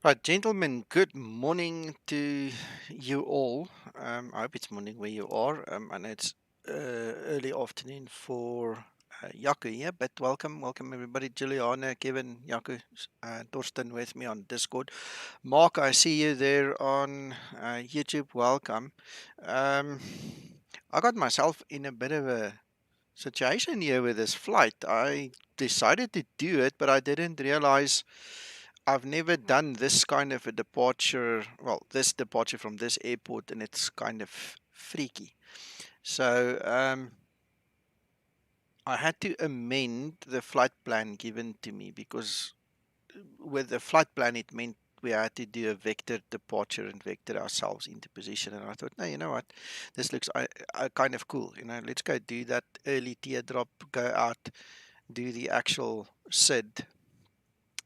Right, gentlemen, good morning to you all. I hope it's morning where you are. I know it's early afternoon for Yaku here, but welcome everybody. Juliana, Kevin, Yaku, Torsten with me on Discord. Mark, I see you there on YouTube. Welcome. Um, I got myself in a bit of a situation here with this flight. I decided to do it, but I didn't realize I've never done this kind of a departure, well, this departure from this airport, and it's kind of freaky. So I had to amend the flight plan given to me because with the flight plan, it meant we had to do a vector departure and vector ourselves into position. And I thought, no, you know what, this looks kind of cool. Let's go do that early teardrop, go out, do the actual SID,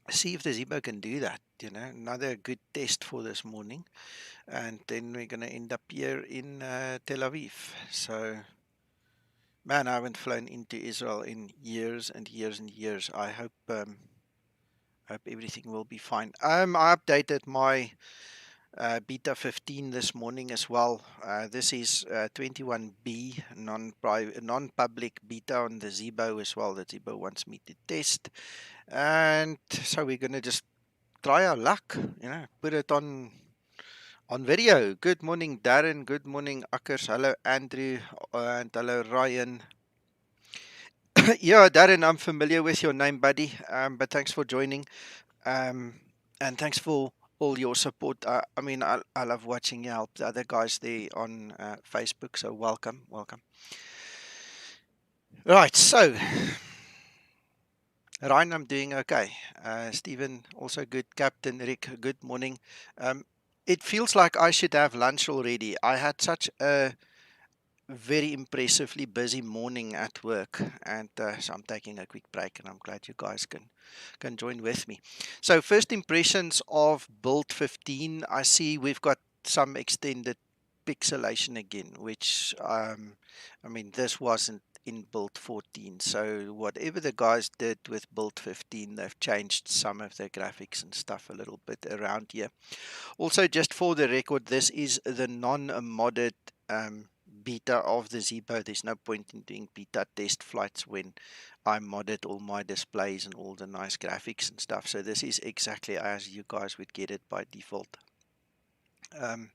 see if the Zibo can do that. Another good test for this morning, and then we're going to end up here in Tel Aviv. So, man, I haven't flown into Israel in years and years and years. I hope everything will be fine. I updated my beta 15 this morning as well. This is 21B non-public beta on the Zibo as well. The Zibo wants me to test, and so we're going to just try our luck, put it on video. Good morning, Darren. Good morning, Akkers. Hello, Andrew, and hello, Ryan. Yeah, Darren, I'm familiar with your name, buddy. But thanks for joining. Um, and thanks for all your support. I mean, I love watching you help the other guys there on Facebook. So welcome. Right. So, Ryan, I'm doing okay. Stephen, also good. Captain Rick, good morning. Um, it feels like I should have lunch already. I had such a very impressively busy morning at work, and so I'm taking a quick break, and I'm glad you guys can join with me. So first impressions of build 15. I see we've got some extended pixelation again, which I mean, this wasn't in build 14. So whatever the guys did with build 15, they've changed some of the graphics and stuff a little bit around here. Also, just for the record, this is the non-modded beta of the Zibo. There's no point in doing beta test flights when I modded all my displays and all the nice graphics and stuff. So this is exactly as you guys would get it by default. Um,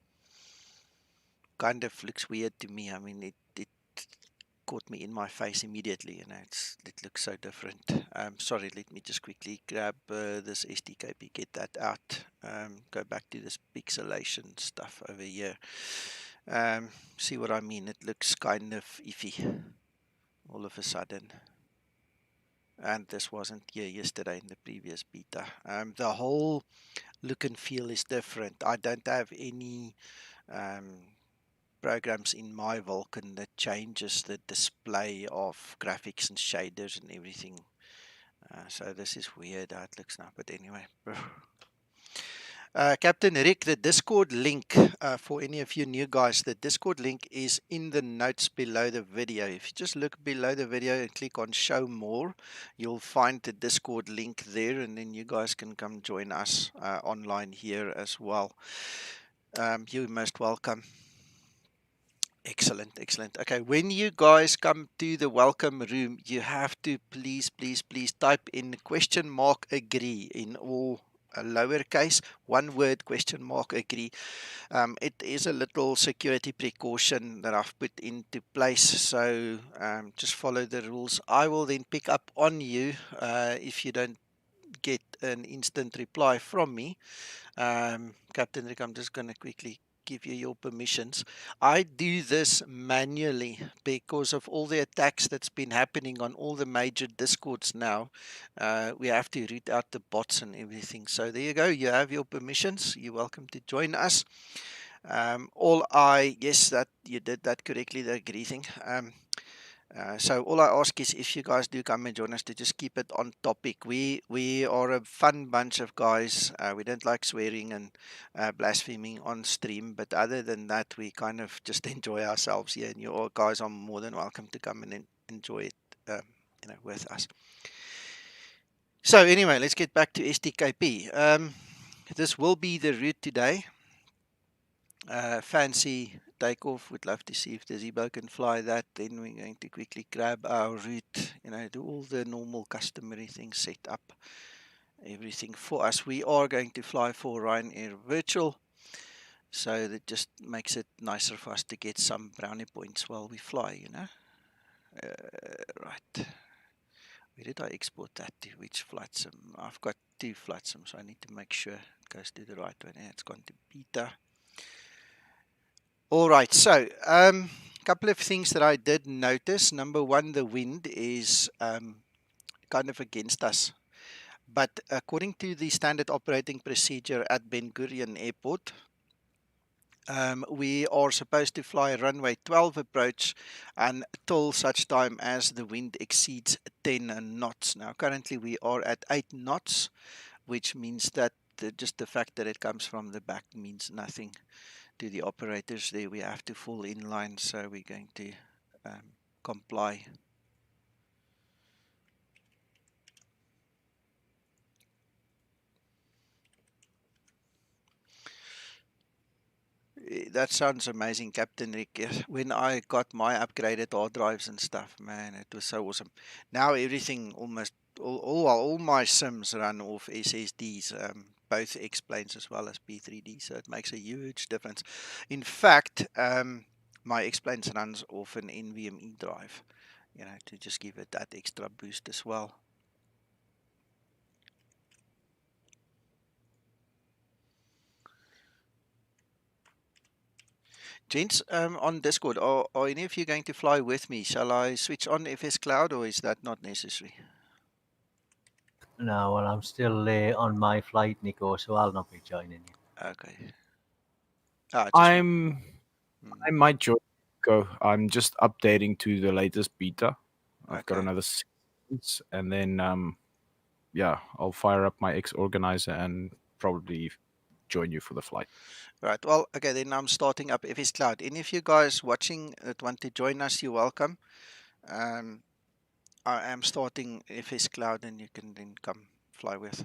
Kind of looks weird to me. I mean, it caught me in my face immediately. It looks so different. Sorry, let me just quickly grab this SDKP, get that out. Go back to this pixelation stuff over here. See what I mean? It looks kind of iffy all of a sudden. And this wasn't here yesterday in the previous beta. The whole look and feel is different. I don't have any programs in my Vulkan that changes the display of graphics and shaders and everything. So this is weird how it looks now. But anyway. Captain Rick, the Discord link, for any of you new guys, the Discord link is in the notes below the video. If you just look below the video and click on show more, you'll find the Discord link there, and then you guys can come join us online here as well. You're most welcome. Excellent. Okay, when you guys come to the welcome room, you have to please type in question mark agree in all lowercase, one word, question mark agree. It is a little security precaution that I've put into place, so just follow the rules. I will then pick up on you if you don't get an instant reply from me. Captain Rick, I'm just going to quickly give you your permissions. I do this manually because of all the attacks that's been happening on all the major discords now. We have to root out the bots and everything. So there you go. You have your permissions. You're welcome to join us. Yes, that you did that correctly, the agree thing. So all I ask is if you guys do come and join us to just keep it on topic. We are a fun bunch of guys. We don't like swearing and blaspheming on stream, but other than that, we kind of just enjoy ourselves here. And you all guys are more than welcome to come and enjoy it, with us. So anyway, let's get back to SDKP. this will be the route today. Fancy takeoff. Would love to see if the Zibo can fly that. Then we're going to quickly grab our route, do all the normal customary things, set up everything for us. We are going to fly for Ryanair Virtual, so that just makes it nicer for us to get some brownie points while we fly, Right. Where did I export that to? Which flight sim? I've got 2 flight sims, so I need to make sure it goes to the right one. It's gone to beta. All right, so a couple of things that I did notice. Number one, the wind is kind of against us. But according to the standard operating procedure at Ben Gurion Airport, we are supposed to fly runway 12 approach until such time as the wind exceeds 10 knots. Now, currently we are at 8 knots, which means that just the fact that it comes from the back means nothing to the operators there. We have to fall in line, so we're going to comply. That sounds amazing, Captain Rick. Yes, when I got my upgraded hard drives and stuff, man, it was so awesome. Now everything almost all my sims run off SSDs, both X-planes as well as P3D, so it makes a huge difference. In fact, my X-planes runs off an NVMe drive, to just give it that extra boost as well. Gents, on Discord, are any of you going to fly with me? Shall I switch on FS Cloud, or is that not necessary? No, well, I'm still on my flight, Nico, so I'll not be joining you. Okay. I I might join Go. I'm just updating to the latest beta. I've got Okay. another 6 months, and then yeah, I'll fire up my X organizer and probably join you for the flight. Right. Well, okay, then I'm starting up FS Cloud. Any of you guys watching that want to join us, you're welcome. I am starting FS Cloud, and you can then come fly with.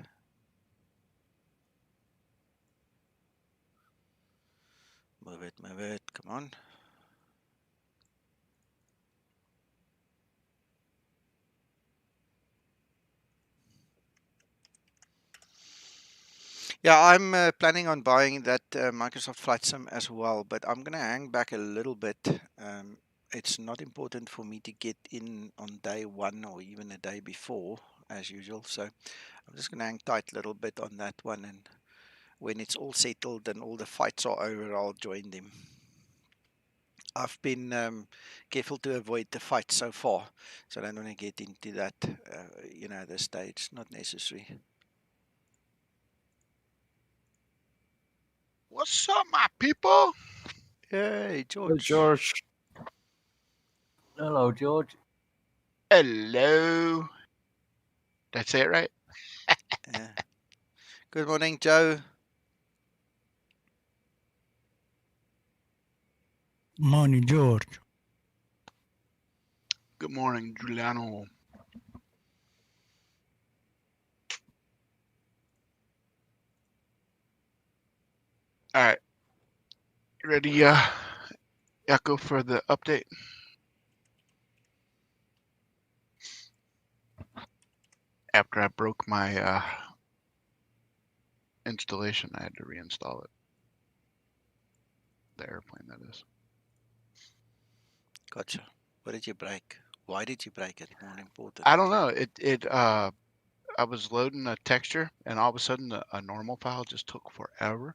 Move it. Come on. Yeah, I'm planning on buying that Microsoft Flight Sim as well, but I'm going to hang back a little bit. It's not important for me to get in on day 1 or even a day before, as usual. So I'm just going to hang tight a little bit on that one. And when it's all settled and all the fights are over, I'll join them. I've been careful to avoid the fight so far, so I don't want to get into that, at this stage. Not necessary. What's up, my people? Hey, George. Hey, George. Hello, George. Hello. Did I say it right? Yeah. Good morning, Joe. Morning, George. Good morning, Giuliano. All right. Ready, Echo, for the update? After I broke my installation, I had to reinstall it. The airplane, that is. Gotcha. What did you break? Why did you break it? More important. I don't know. I was loading a texture, and all of a sudden, a normal file just took forever,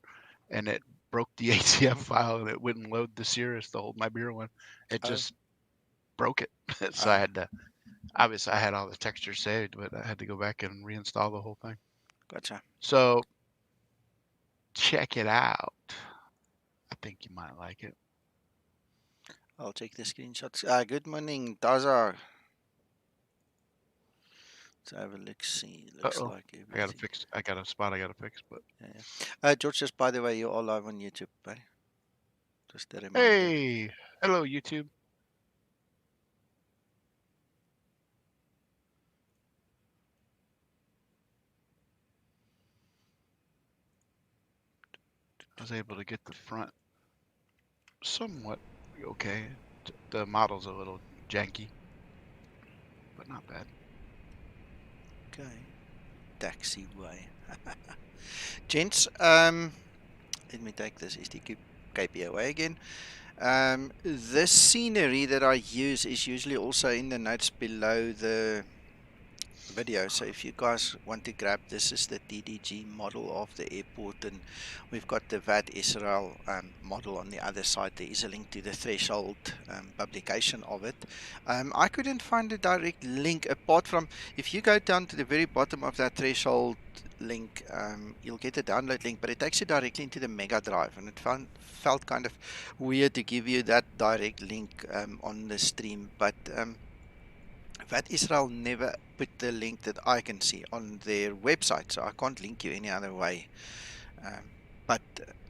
and it broke the ATF file, and it wouldn't load the Cirrus, the hold my beer one. It just broke it. So I had to. Obviously, I had all the textures saved, but I had to go back and reinstall the whole thing. Gotcha. So check it out. I think you might like it. I'll check the screenshots. Good morning, Daza. Let's have a look. See, looks Uh-oh. like everything. I got to fix. I got a spot I got to fix, but. Yeah. George, just by the way, you're all live on YouTube, eh? Just a reminder. Hey, hello YouTube. I was able to get the front somewhat okay. The model's a little janky, but not bad. Okay. Taxiway. Gents, let me take this SDQ KP away again. This scenery that I use is usually also in the notes below the video, so if you guys want to grab, this is the DDG model of the airport, and we've got the VAT Israel model on the other side. There is a link to the threshold publication of it. I couldn't find a direct link apart from, if you go down to the very bottom of that threshold link, you'll get a download link, but it takes you directly into the Mega Drive, and it felt kind of weird to give you that direct link on the stream, but VAT Israel never put the link that I can see on their website, so I can't link you any other way. But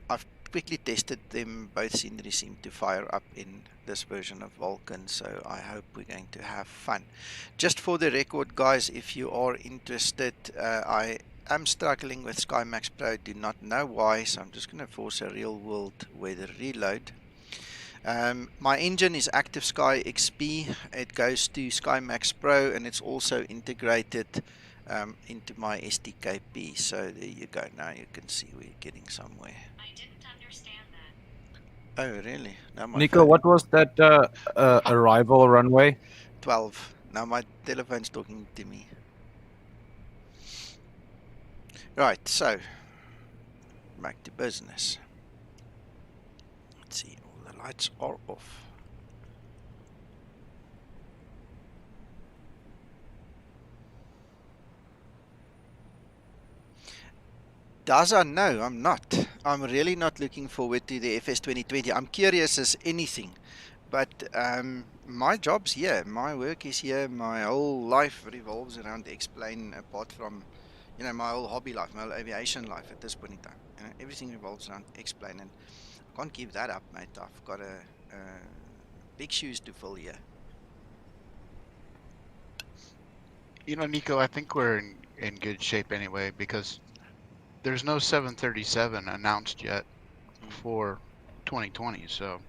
I've quickly tested them. Both sceneries seem to fire up in this version of Vulkan, so I hope we're going to have fun. Just for the record, guys, if you are interested, I am struggling with SkyMax Pro. Do not know why, so I'm just going to force a real world weather reload. My engine is Active Sky XP. It goes to SkyMax Pro, and it's also integrated into my SDKP. So there you go. Now you can see we're getting somewhere. I didn't understand that. Oh, really? Now my Nico, phone, what was that arrival runway? 12. Now my telephone's talking to me. Right, so back to business. Let's see, all the lights are off. Daza, no, I'm not. I'm really not looking forward to the FS 2020. I'm curious as anything, but my job's here, my work is here, my whole life revolves around X-Plane, apart from, you know, my whole hobby life, my whole aviation life at this point in time. You know, everything revolves around X-Plane, and I can't give that up, mate. I've got big shoes to fill here. You know, Nico, I think we're in good shape anyway, because there's no 737 announced yet for 2020, so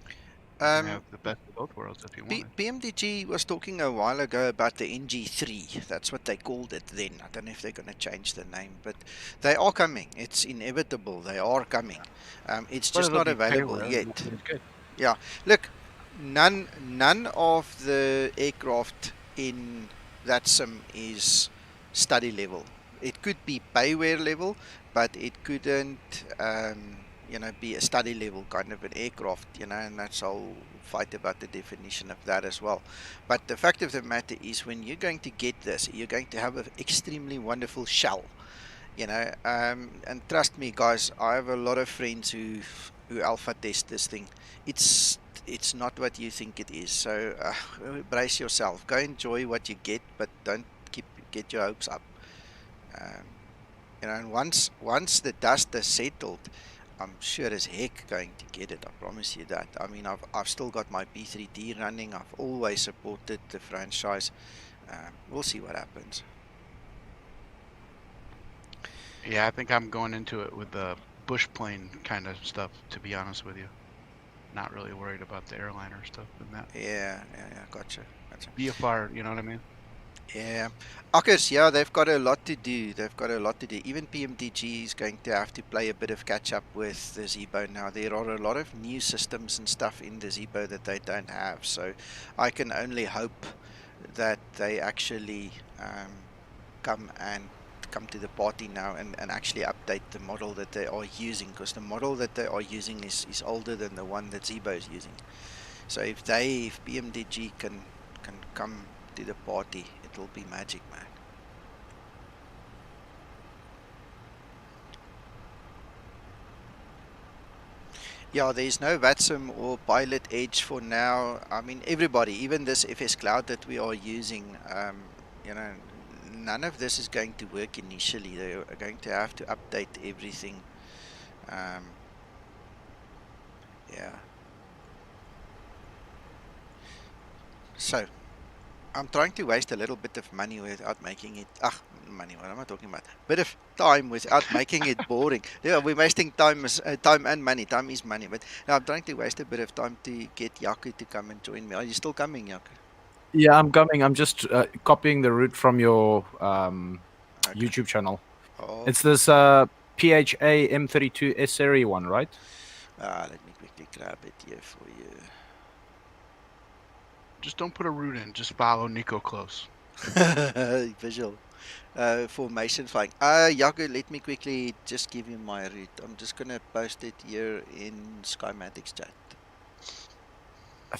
you can have the best of both worlds if you want. PMDG was talking a while ago about the NG3. That's what they called it then. I don't know if they're going to change the name, but they are coming. It's inevitable. They are coming. It's just not available yet. Yeah, look, none of the aircraft in that sim is study level. It could be payware level, but it couldn't, you know, be a study level kind of an aircraft, you know, and that's all fight about the definition of that as well. But the fact of the matter is, when you're going to get this, you're going to have an extremely wonderful shell, you know, and trust me, guys, I have a lot of friends who alpha test this thing. It's not what you think it is. So brace yourself. Go enjoy what you get, but don't get your hopes up. You know, and once the dust has settled, I'm sure as heck going to get it. I promise you that. I mean, I've still got my P3D running. I've always supported the franchise. We'll see what happens. Yeah, I think I'm going into it with the bush plane kind of stuff, to be honest with you. Not really worried about the airliner stuff and that. Yeah, gotcha. BFR, you know what I mean? Yeah, Akkers, yeah, they've got a lot to do. Even PMDG is going to have to play a bit of catch up with the Zibo now. There are a lot of new systems and stuff in the Zibo that they don't have. So I can only hope that they actually come to the party now and actually update the model that they are using, because the model that they are using is older than the one that Zibo is using. So if PMDG can come to the party, it'll be magic, man. Yeah, there's no VATSIM or Pilot Edge for now. I mean, everybody, even this FS Cloud that we are using, you know, none of this is going to work initially. They are going to have to update everything. Yeah. So I'm trying to waste a little bit of money without making it, money. What am I talking about? Bit of time without making it boring. Yeah, we're wasting time, time and money. Time is money. But now I'm trying to waste a bit of time to get Yaku to come and join me. Are you still coming, Yaku? Yeah, I'm coming. I'm just copying the route from your Okay. YouTube channel. Oh, It's this PHA M32 ESERI one, right? let me quickly grab it here for you. Just don't put a route in. Just follow Nico close. Visual. Formation flying. Yaku, let me quickly just give you my route. I'm just going to post it here in Schematics chat.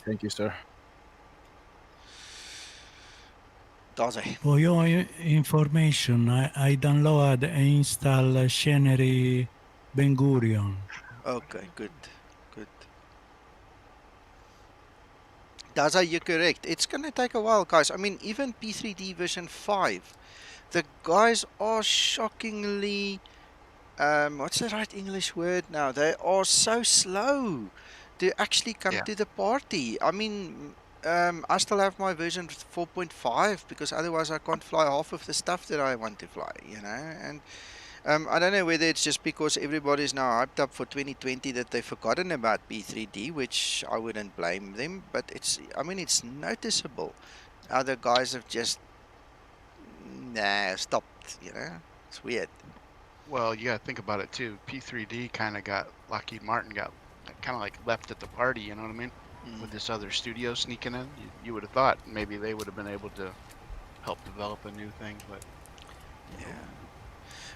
Thank you, sir. Daar's hy. For your information, I download and install Scenery Ben Gurion. Okay, good. Good. Daza, you're correct. It's going to take a while, guys. I mean, even P3D version 5, the guys are shockingly, what's the right English word now? They are so slow to actually come Yeah. to the party. I mean, I still have my version 4.5 because otherwise I can't fly half of the stuff that I want to fly, you know? And I don't know whether it's just because everybody's now hyped up for 2020 that they've forgotten about P3D, which I wouldn't blame them, but I mean, it's noticeable. Other guys have just, stopped, you know? It's weird. Well, you got to think about it too. P3D kind of got Lockheed Martin got kind of like left at the party. You know what I mean? With this other studio sneaking in, you would have thought maybe they would have been able to help develop a new thing, but Yeah.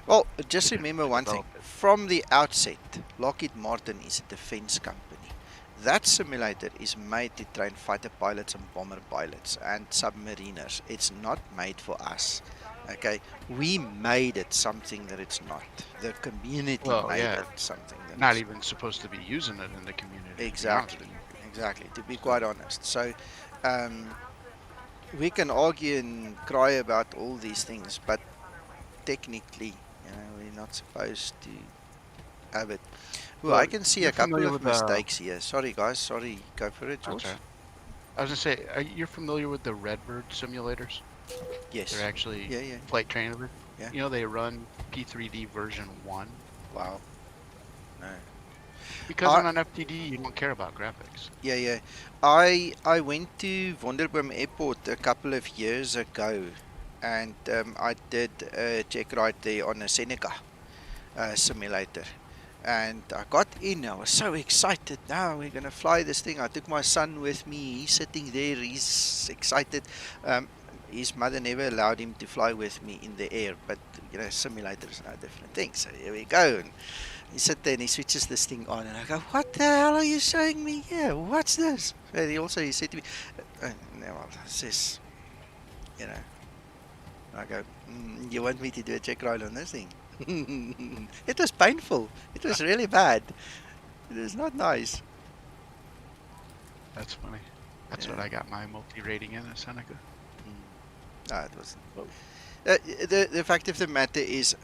Well, just remember one thing. develop it. From the outset, Lockheed Martin is a defense company. That simulator is made to train fighter pilots and bomber pilots and submariners. It's not made for us. Okay? We made it something that it's not. The community Well, made yeah, it something that not it's even supposed to be using it in the community. To be honest Exactly. with you. Exactly. To be So- quite honest. So, we can argue and cry about all these things, but technically, we're not supposed to have it. Ooh, I Well, can see you're a couple familiar of with mistakes here. Sorry, guys. Sorry. Go for it, that's George. right. I was gonna say, you're familiar with the Redbird simulators? Yes. They're actually Yeah, yeah, flight trainers. yeah. You know, they run P3D version 1 Wow. No. because I, on an FTD you don't care about graphics. yeah, yeah. I went to Wonderboom Airport a couple of years ago, and I did a check ride there on a Seneca simulator. And I got in, I was so excited. Now we're going to fly this thing. I took my son with me. He's sitting there, he's excited. His mother never allowed him to fly with me in the air, but simulators are a different thing. So here we go. And he sits there and he switches this thing on, and I go, "What the hell are you showing me here? What's this?" And he said to me, well, says, you know, I go, "You want me to do a check ride on this thing?" It was painful. It was really bad. It was not nice. That's funny. That's what Yeah. I got my multi-rating in at Seneca. No, it wasn't. The fact of the matter is,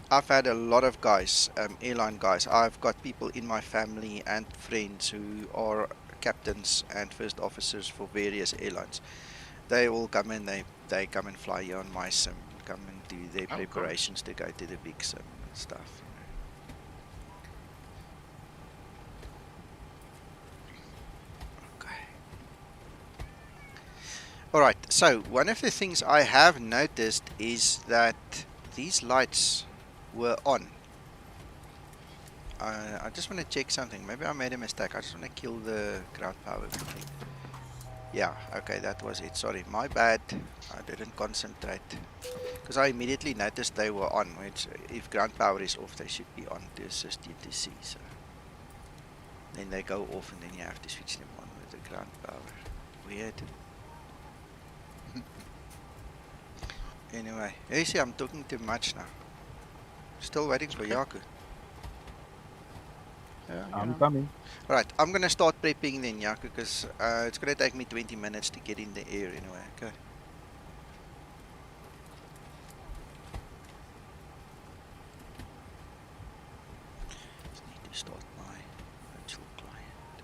I've had a lot of guys, airline guys. I've got people in my family and friends who are captains and first officers for various airlines. They all come in. They come and fly here on my sim. Come and do their Oh, of course. preparations to go to the big sim and stuff. Okay. All right. So one of the things I have noticed is that these lights were on. I just want to check something. Maybe I made a mistake. I just want to kill the ground power quickly. Yeah, okay, that was it. Sorry, my bad. I didn't concentrate. Because I immediately noticed they were on, which if ground power is off, they should be on to assist you to see. So then they go off and then you have to switch them on with the ground power. Weird. Anyway, you see, I'm talking too much now. Still waiting for Yaku. I'm coming. Right, I'm gonna start prepping then, Yaku, because it's gonna take me 20 minutes to get in the air anyway. Okay. Just need to start my virtual client.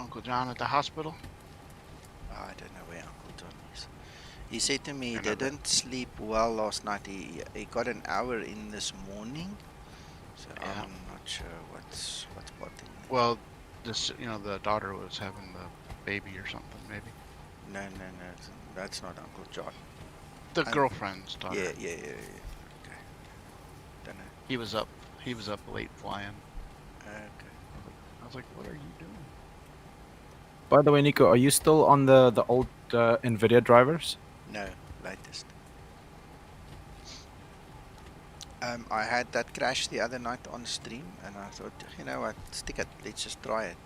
Uncle John at the hospital? I don't know where Uncle John is. He said to me he I know that. didn't sleep well last night. He got an hour in this morning. So Yeah. I'm not sure what's bothering him. Well, this the daughter was having the baby or something, maybe. No, that's not Uncle John. The Un- girlfriend's daughter. Yeah. Okay. Don't know. He was up late flying. Okay. I was like, what are you doing? By the way, Nico, are you still on the old NVIDIA drivers? No, latest. I had that crash the other night on stream, and I thought, you know what, stick it. Let's just try it.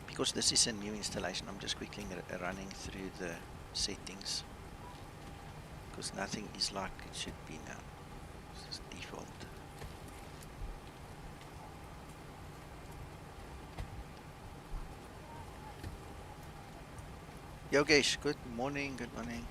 Because this is a new installation, I'm just quickly running through the settings. Because nothing is like it should be now. This is default. Yogesh, good morning, good morning.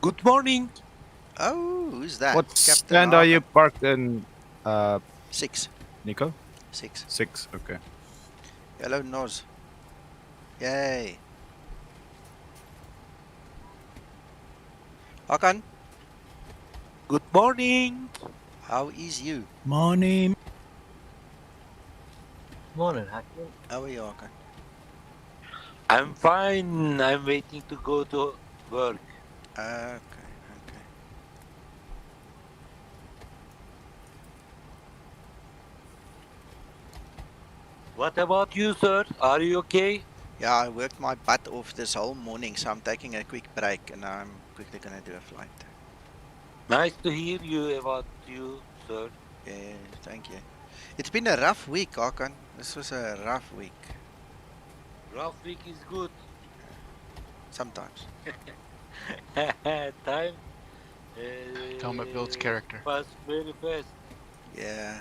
Good morning. Oh, who's that? What Captain stand are you Arthur. parked in, 6. Nico? 6. 6, okay. Hello, Noz. Yay. Hakan, Good morning. how is you? Morning. Morning, Hakan. How are you, Hakan? I'm fine. I'm waiting to go to work. Okay. What about you, sir? Are you okay? Yeah, I worked my butt off this whole morning, so I'm taking a quick break and I'm quickly gonna do a flight. Nice to hear you about you, sir. Yeah, thank you. It's been a rough week, Hakan. This was a rough week. Rough week is good. Sometimes. Time. Tell him it builds character. Pass very fast. Yeah.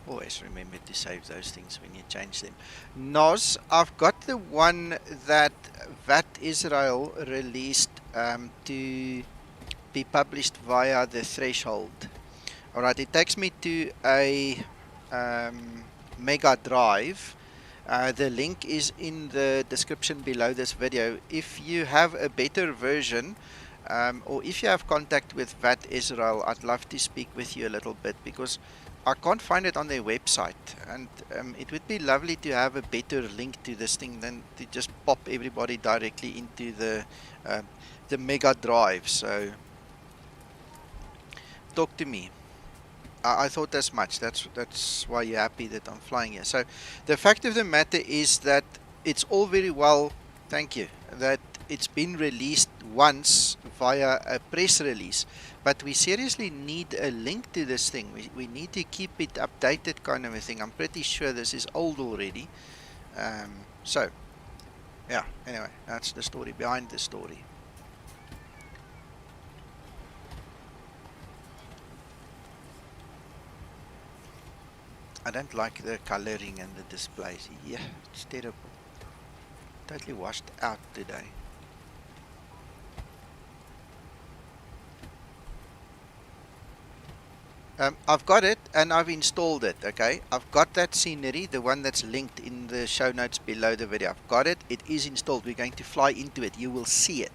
Always remember to save those things when you change them. Nos, I've got the one that VAT Israel released to be published via the threshold. Alright, it takes me to a mega drive. The link is in the description below this video. If you have a better version, or if you have contact with VAT Israel, I'd love to speak with you a little bit because I can't find it on their website, and it would be lovely to have a better link to this thing than to just pop everybody directly into the mega drive. So talk to me. I thought as much. That's why you're happy that I'm flying here. So the fact of the matter is that it's all very well, thank you, that it's been released once via a press release, but we seriously need a link to this thing. We need to keep it updated, kind of a thing. I'm pretty sure this is old already. So yeah, anyway, that's the story behind the story. I don't like the coloring and the displays. Yeah, it's terrible. Totally washed out today. I've got it and I've installed it, okay? I've got that scenery, the one that's linked in the show notes below the video. I've got it. It is installed. We're going to fly into it. You will see it.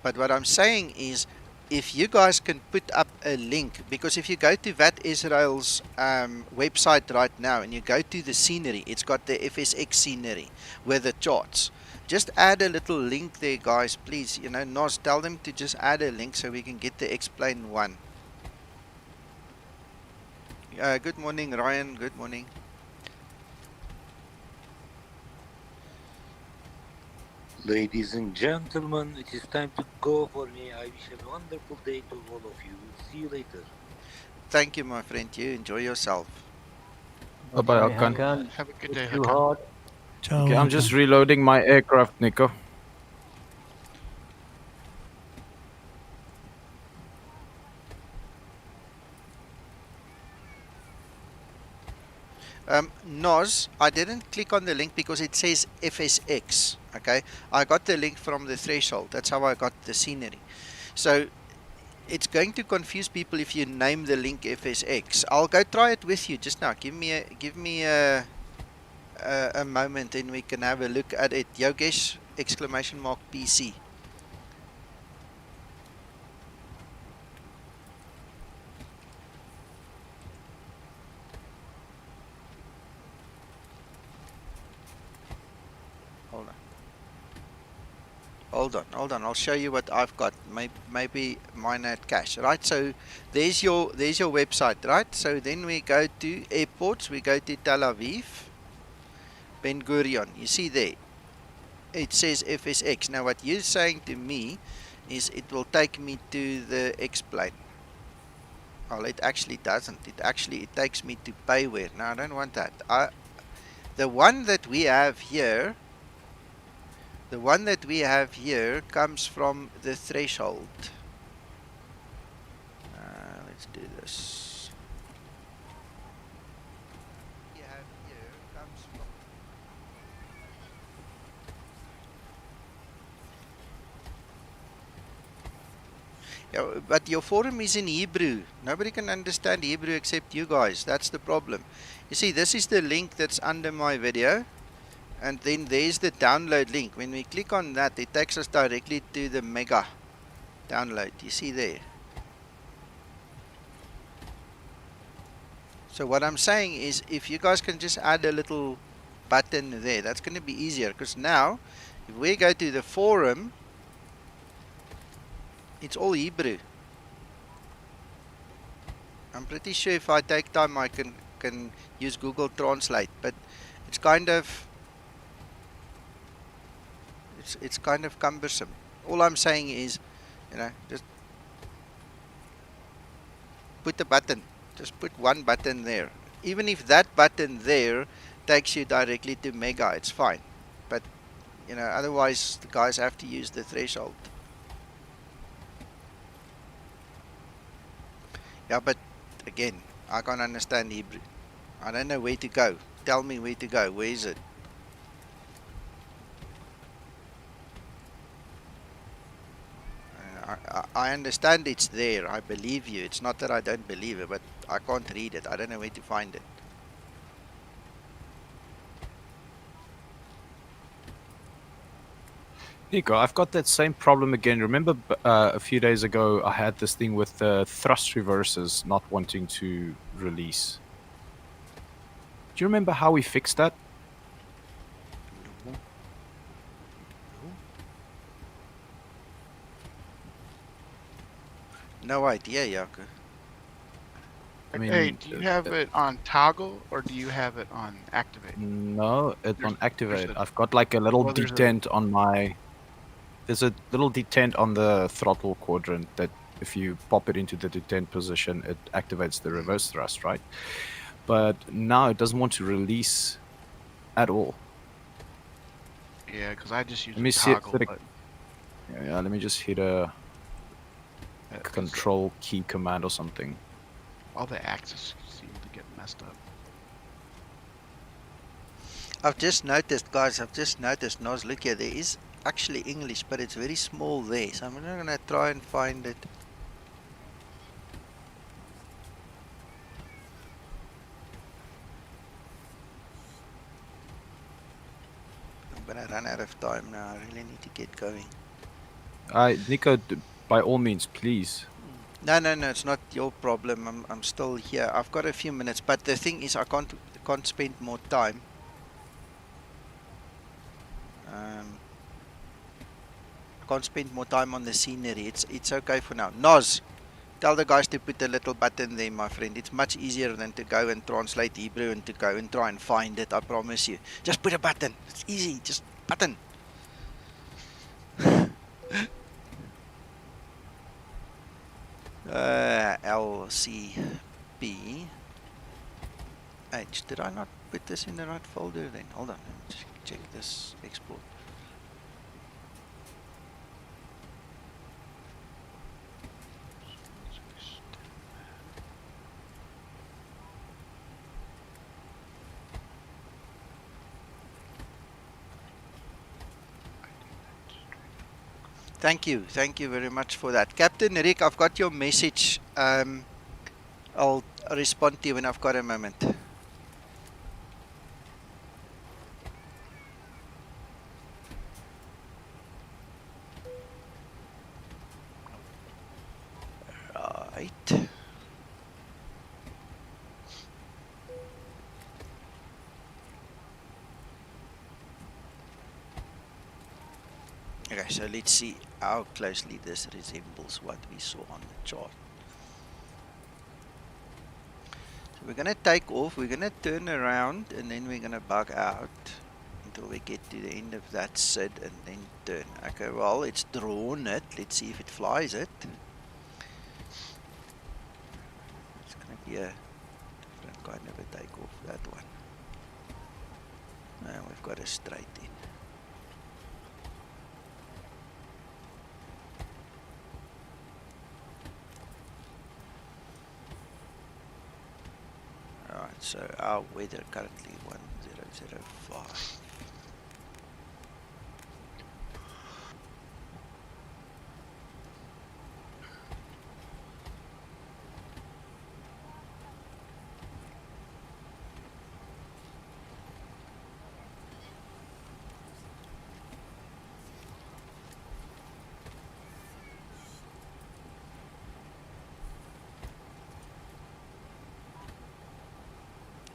But what I'm saying is, if you guys can put up a link, because if you go to VAT Israel's website right now and you go to the scenery, it's got the FSX scenery with the charts. Just add a little link there, guys, please. You know, Nos, tell them to just add a link so we can get the explain one. Good morning, Ryan. Good morning. Ladies and gentlemen, it is time to go for me. I wish a wonderful day to all of you. See you later. Thank you, my friend. You enjoy yourself. Bye-bye, Bye, Hakan. Hakan. Have a good It's day, too Hakan. hot. Ciao, Okay, I'm just Hakan. reloading my aircraft, Nico. Noz, I didn't click on the link because it says FSX. Okay, I got the link from the threshold. That's how I got the scenery. So it's going to confuse people if you name the link FSX. I'll go try it with you just now. Give me a moment, and we can have a look at it. Yogesh exclamation mark PC. Hold on. Hold on. I'll show you what I've got. Maybe mine had cache, right? So there's your website, right? So then we go to airports. We go to Tel Aviv, Ben Gurion. You see there, it says FSX. Now what you're saying to me is it will take me to the X-plane. Well, it actually doesn't. It takes me to payware. No, I don't want that. The one that we have here. The one that we have here comes from the threshold. Let's do this. We have here comes from. Yeah, but your forum is in Hebrew. Nobody can understand Hebrew except you guys. That's the problem. You see, this is the link that's under my video. And then there's the download link. When we click on that, it takes us directly to the mega download. You see there? So what I'm saying is, if you guys can just add a little button there, that's going to be easier. Because now, if we go to the forum, it's all Hebrew. I'm pretty sure if I take time, I can use Google Translate. But it's kind of it's kind of cumbersome. All I'm saying is, just put the button. Just put one button there. Even if that button there takes you directly to Mega, it's fine. But, otherwise the guys have to use the threshold. Yeah, but again, I can't understand Hebrew. I don't know where to go. Tell me where to go. Where is it? I understand it's there. I believe you. It's not that I don't believe it, but I can't read it. I don't know where to find it. Nico, I've got that same problem again. Remember a few days ago, I had this thing with the thrust reversers not wanting to release. Do you remember how we fixed that? No. No idea, Jaco. I mean, Hey, do you have it on toggle or do you have it on activate? No, it's on activate. a- I've got like a little well, there's a- detent on my. There's a little detent on the throttle quadrant that if you pop it into the detent position, it activates the reverse thrust, right? But now it doesn't want to release at all. Yeah, because I just use Let me a see it. toggle Let button. me just hit a Yeah, 'cause control key command or something. all the axes seem to get messed up. I've just noticed, guys, Noz, look here, there is actually English, but it's very small there. So I'm not going to try and find it. I'm going to run out of time now. I really need to get going. Nico, by all means, please. No, it's not your problem. I'm still here. I've got a few minutes, but the thing is, I can't spend more time. I can't spend more time on the scenery. It's okay for now. Noz, Tell the guys to put a little button there, my friend. It's much easier than to go and translate Hebrew and to go and try and find it, I promise you. Just put a button. It's easy. Just button. LCPH. Did I not put this in the right folder then? Hold on. Let me just check this export. Thank you very much for that. Captain Rick, I've got your message. I'll respond to you when I've got a moment. Right. Okay, so let's see how closely this resembles what we saw on the chart. So we're going to take off, we're going to turn around, and then we're going to bug out until we get to the end of that SID and then turn. Okay, well, it's drawn it. Let's see if it flies it. It's going to be a different kind of a takeoff, that one. Now we've got a straight in. Alright, so our weather currently 1005.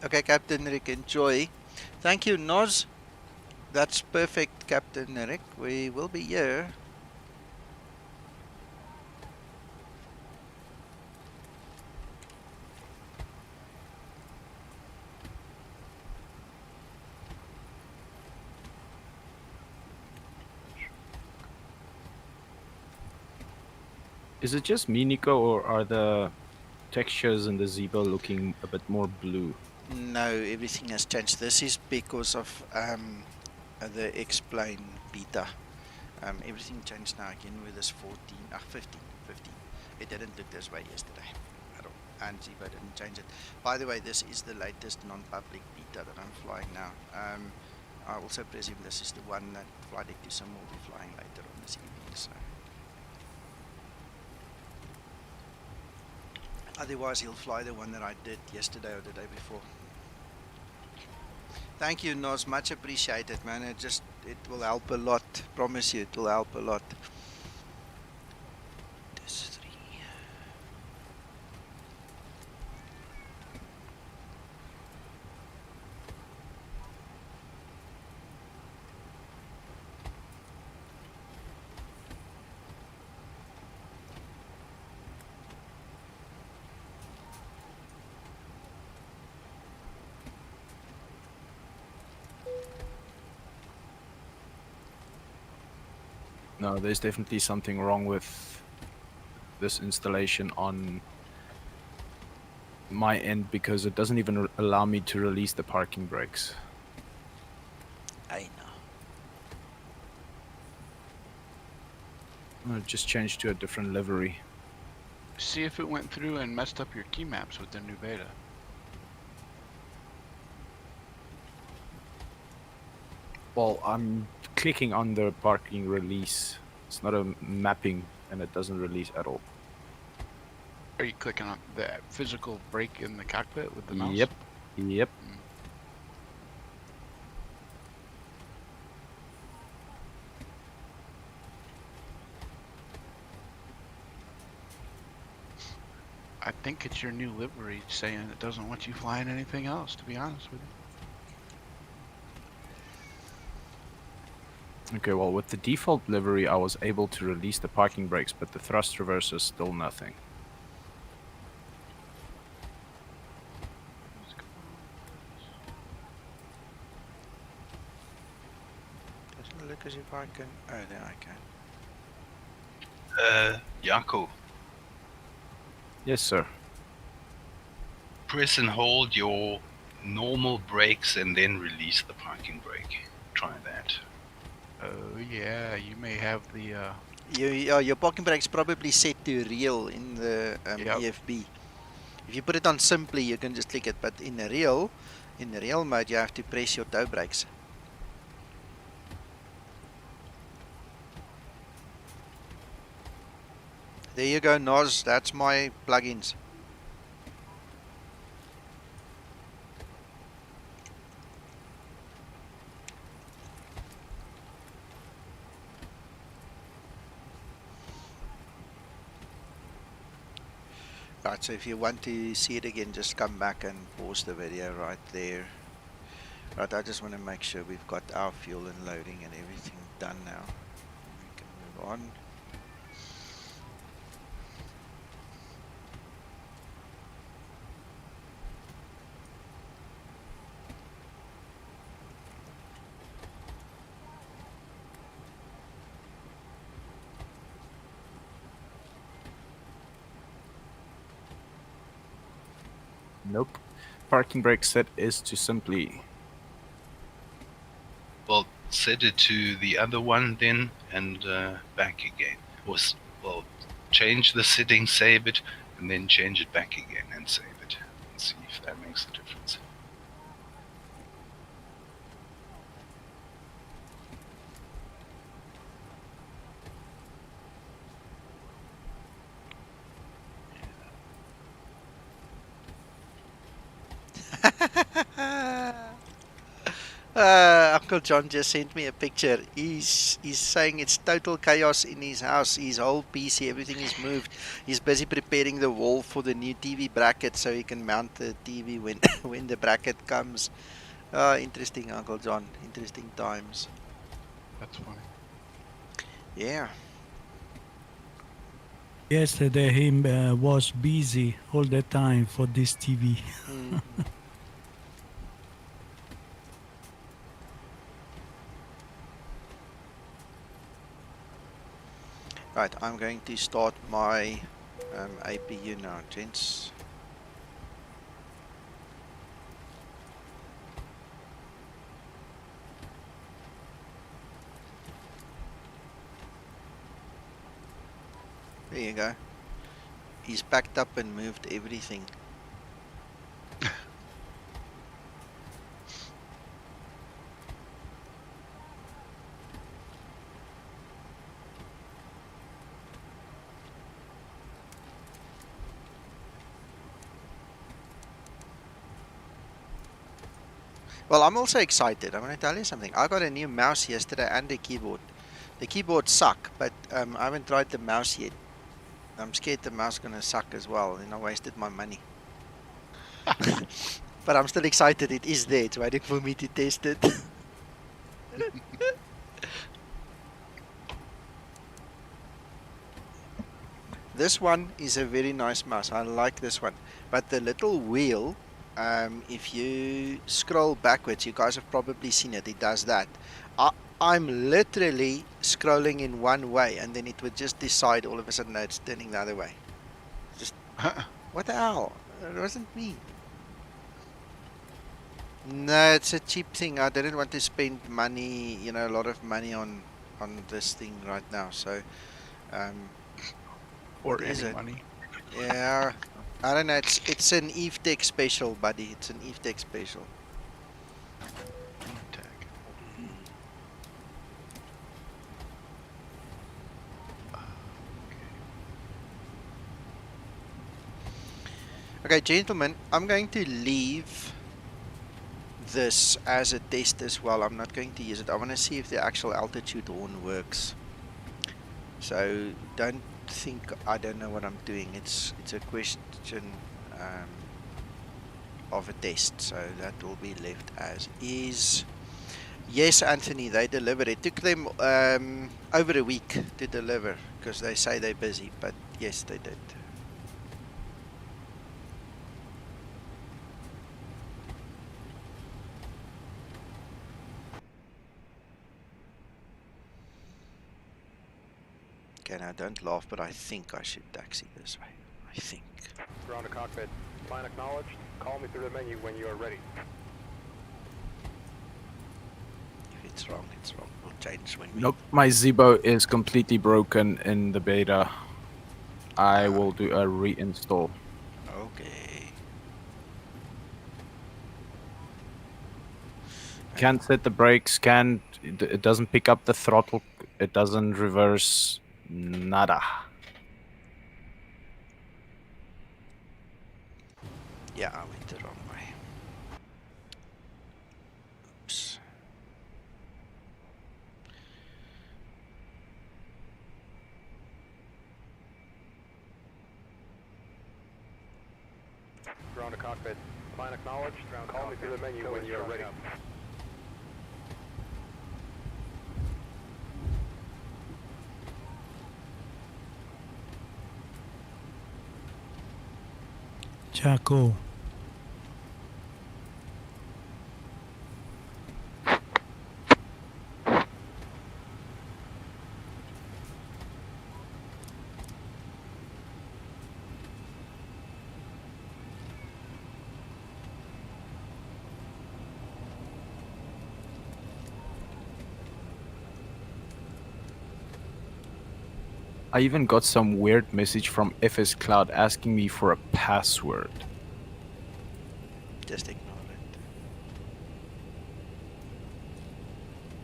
Okay, Captain Rick, enjoy. Thank you, Noz. That's perfect, Captain Rick. We will be here. Is it just me, Nico, or are the textures in the Zibo looking a bit more blue? No, everything has changed. This is because of the explain beta. Everything changed now again with this 15. It didn't look this way yesterday at all, and Zibo didn't change it. By the way, this is the latest non-public beta that I'm flying now. I also presume this is the one that Flight Deck Sim will be flying later on this evening. So. Otherwise, he'll fly the one that I did yesterday or the day before. Thank you, Noz. Much appreciated, man. It will help a lot. Promise you, it will help a lot. This 3. No, there's definitely something wrong with this installation on my end because it doesn't even allow me to release the parking brakes. I know. I just changed to a different livery. See if it went through and messed up your key maps with the new beta. Well, I'm clicking on the parking release. It's not a mapping and it doesn't release at all. Are you clicking on the physical brake in the cockpit with the mouse? Yep. I think it's your new livery saying it doesn't want you flying anything else, to be honest with you. Okay, well, with the default livery, I was able to release the parking brakes, but the thrust reversers still nothing. I can. Oh, there I can. Jaco, Yes, sir. press and hold your normal brakes and then release the parking brake. Try that. Oh yeah, you may have the Your parking brake's probably set to real in the Yep. EFB. If you put it on simply, you can just click it, but in the real mode, you have to press your toe brakes. There you go, Noz. That's my plugins. Right, so if you want to see it again, just come back and pause the video right there. Right, I just want to make sure we've got our fuel and loading and everything done now. We can move on. Nope. Parking brake set is to simply. Well, set it to the other one then, and back again. Well, change the setting, save it, and then change it back again and save it. And see if that makes a difference. Uncle John just sent me a picture. He's saying it's total chaos in his house. His whole PC, everything is moved. He's busy preparing the wall for the new TV bracket so he can mount the TV when when the bracket comes. Interesting, Uncle John. Interesting times. That's funny. Yeah. Yesterday he was busy all the time for this TV. Mhm. Right, I'm going to start my APU now, gents. There you go. He's packed up and moved everything. Well, I'm also excited. I'm going to tell you something. I got a new mouse yesterday and a keyboard. The keyboard suck, but I haven't tried the mouse yet. I'm scared the mouse is going to suck as well, and I wasted my money. But I'm still excited. It is there. It's waiting for me to test it. This one is a very nice mouse. I like this one. But the little wheel, if you scroll backwards, you guys have probably seen it. It does that. I'm literally scrolling in one way, and then it would just decide all of a sudden, no, it's turning the other way. Just, what the hell? It wasn't me. No, it's a cheap thing. I didn't want to spend money, you know, a lot of money on this thing right now. So, Or what is any it? money. Yeah, I don't know. It's an EveTech special, buddy. It's an EveTech special. Tag. Okay, gentlemen, I'm going to leave this as a test as well. I'm not going to use it. I want to see if the actual altitude horn works. So don't think I don't know what I'm doing. It's a question of a test, so that will be left as is. Yes, Anthony, they delivered. It took them over a week to deliver because they say they're busy, but yes, they did. Okay, now don't laugh, but I think I should taxi this way. I think. Ground to cockpit. Plan acknowledged. Call me through the menu when you are ready. If it's wrong, it's wrong. We'll change when we... Nope, my Zibo is completely broken in the beta. I will do a reinstall. Okay. Can't set the brakes, it doesn't pick up the throttle, it doesn't reverse, nada. Yeah, I went the wrong way. Oops. Ground to cockpit. Plan acknowledged. Call me through the menu when you are ready. ZUKKO. I even got some weird message from FS Cloud asking me for a password. Just ignore it.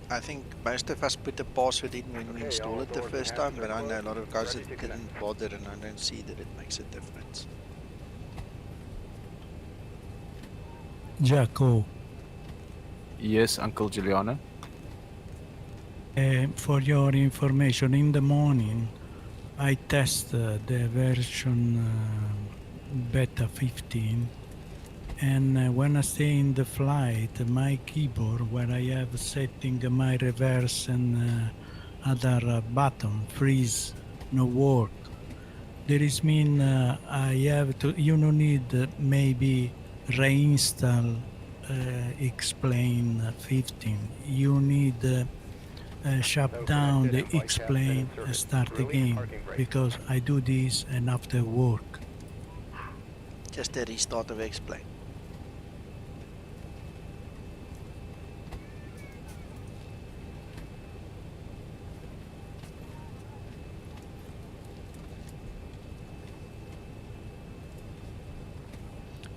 I think most of us put the password in when we install it the first time, but I know a lot of guys that didn't bother, and I don't see that it makes a difference. ZUKKO. Yes, Uncle Giuliano? For your information, in the morning, I test the version beta 15, and when I stay in the flight, my keyboard, where I have setting my reverse and other button, freeze, no work. There is mean I have to, you no need maybe reinstall explain 15. You need shut down the explain and start again, because I do this and after work. Just a restart of explain.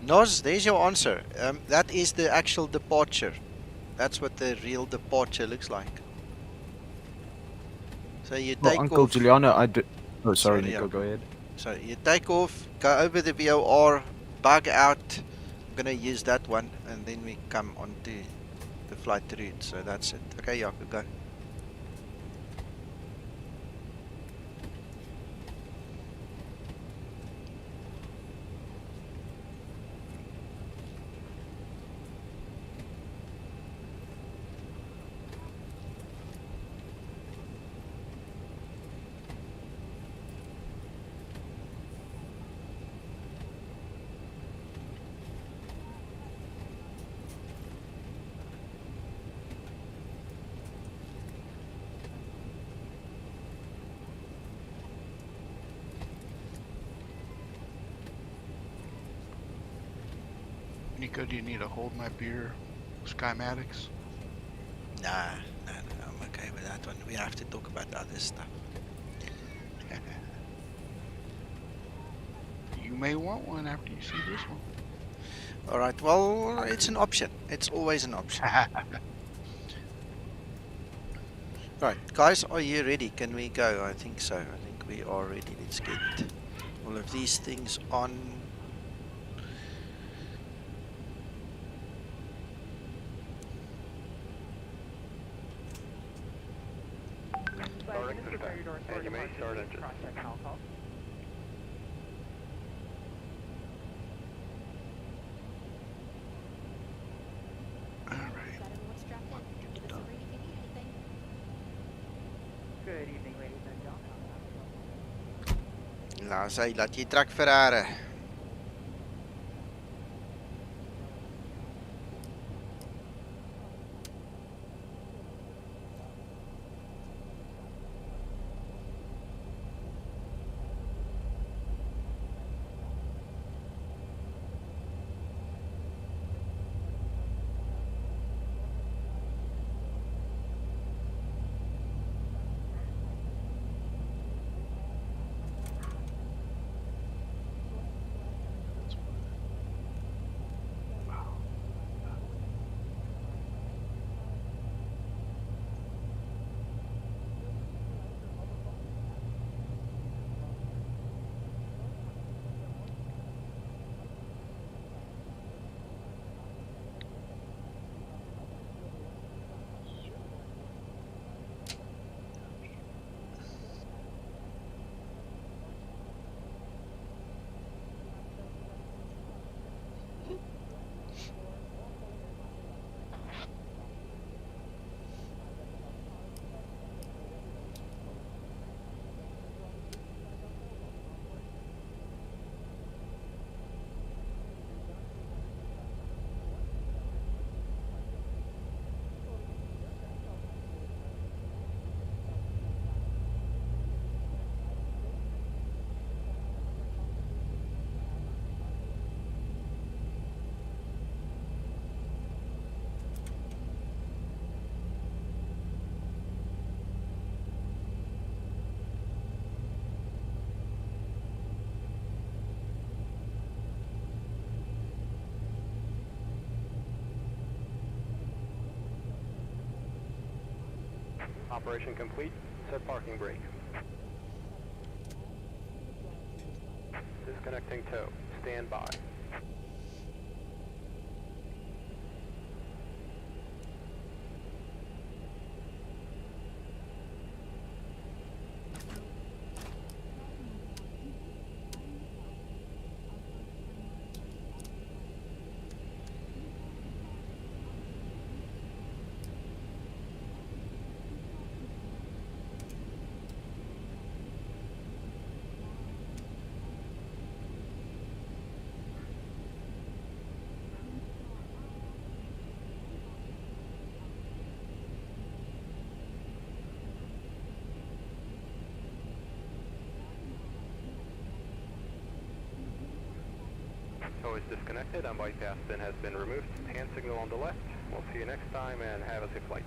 Noz, there's your answer. That is the actual departure. That's what the real departure looks like. So you Well, take Uncle off. Giuliano, I did... Oh, sorry, Sorry, Nico, yeah. go ahead. So you take off, go over the VOR, bug out. I'm gonna use that one, and then we come onto the flight route. So that's it. Okay, Jaco, go. Nico, do you need to hold my beer, Skymatics? Nah, I'm okay with that one. We have to talk about the other stuff. You may want one after you see this one. All right. Well, it's an option. It's always an option. Right, guys, are you ready? Can we go? I think so. I think we are ready. Let's get all of these things on. And you may start engine. All right. Good evening, ladies and gentlemen. Nou, sê, laat jy trek Ferrari. Operation complete. Set parking brake. Disconnecting tow. Stand by. Tow is disconnected and bypass pin has been removed. Hand signal on the left. We'll see you next time and have a safe flight.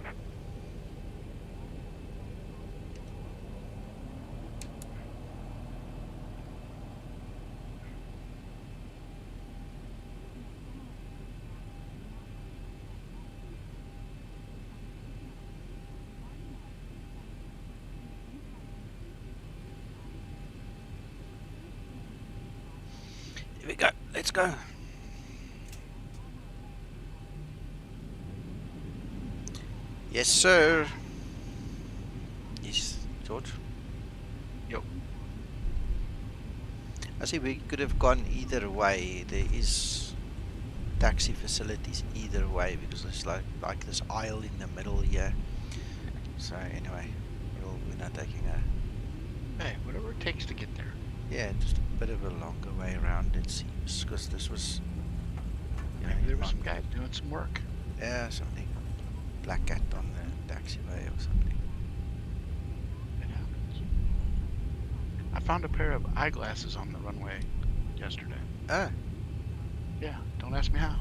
Here we go. Let's go. Yes, sir. Yes, George. Yo. I see we could have gone either way. There is taxi facilities either way because there's like this aisle in the middle here. So anyway, we're not taking a Hey, whatever it takes to get there. yeah, just a bit of a longer way around it seems because this was Maybe there were some guys doing some work. yeah something black cat on the taxiway or something. It happens. I found a pair of eyeglasses on the runway yesterday. Ah, Yeah, don't ask me how.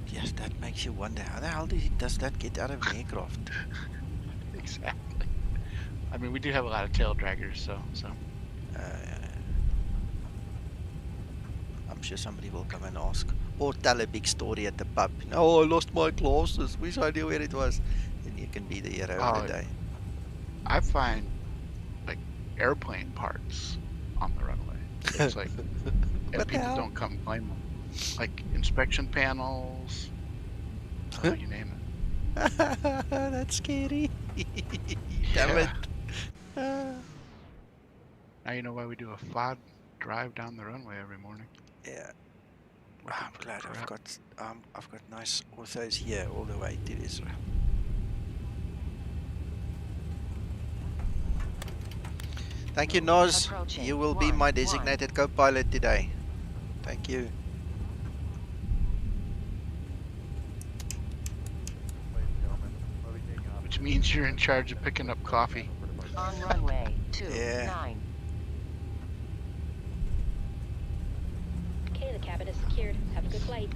yes, that makes you wonder how the hell does that get out of an aircraft? Exactly. I mean, we do have a lot of tail draggers, so. I'm sure somebody will come and ask or tell a big story at the pub. Oh, I lost my glasses. Wish I knew where it was. Then you can be the hero of the day. I find like airplane parts on the runway. It's like, and What the people hell? don't come claim them. Like inspection panels, you name it. That's scary. Damn it. Now you know why we do a FOD drive down the runway every morning. Yeah. Looking I'm for glad crap. I've got nice orthos here all the way to Israel. Thank you, Noz. Approaching You will be my 1-1. designated co-pilot today. Thank you. Which means you're in charge of picking up coffee. On runway 29. Yeah. Okay, the cabin is secured. Have a good flight.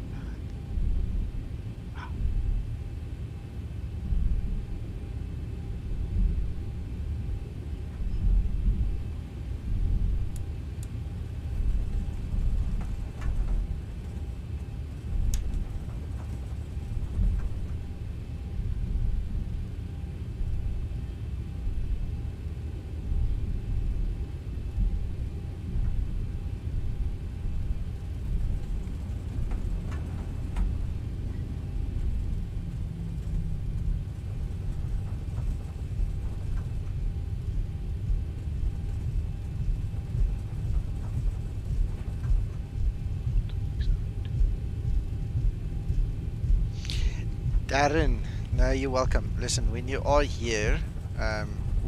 Darren, no, you're welcome. Listen, when you are here,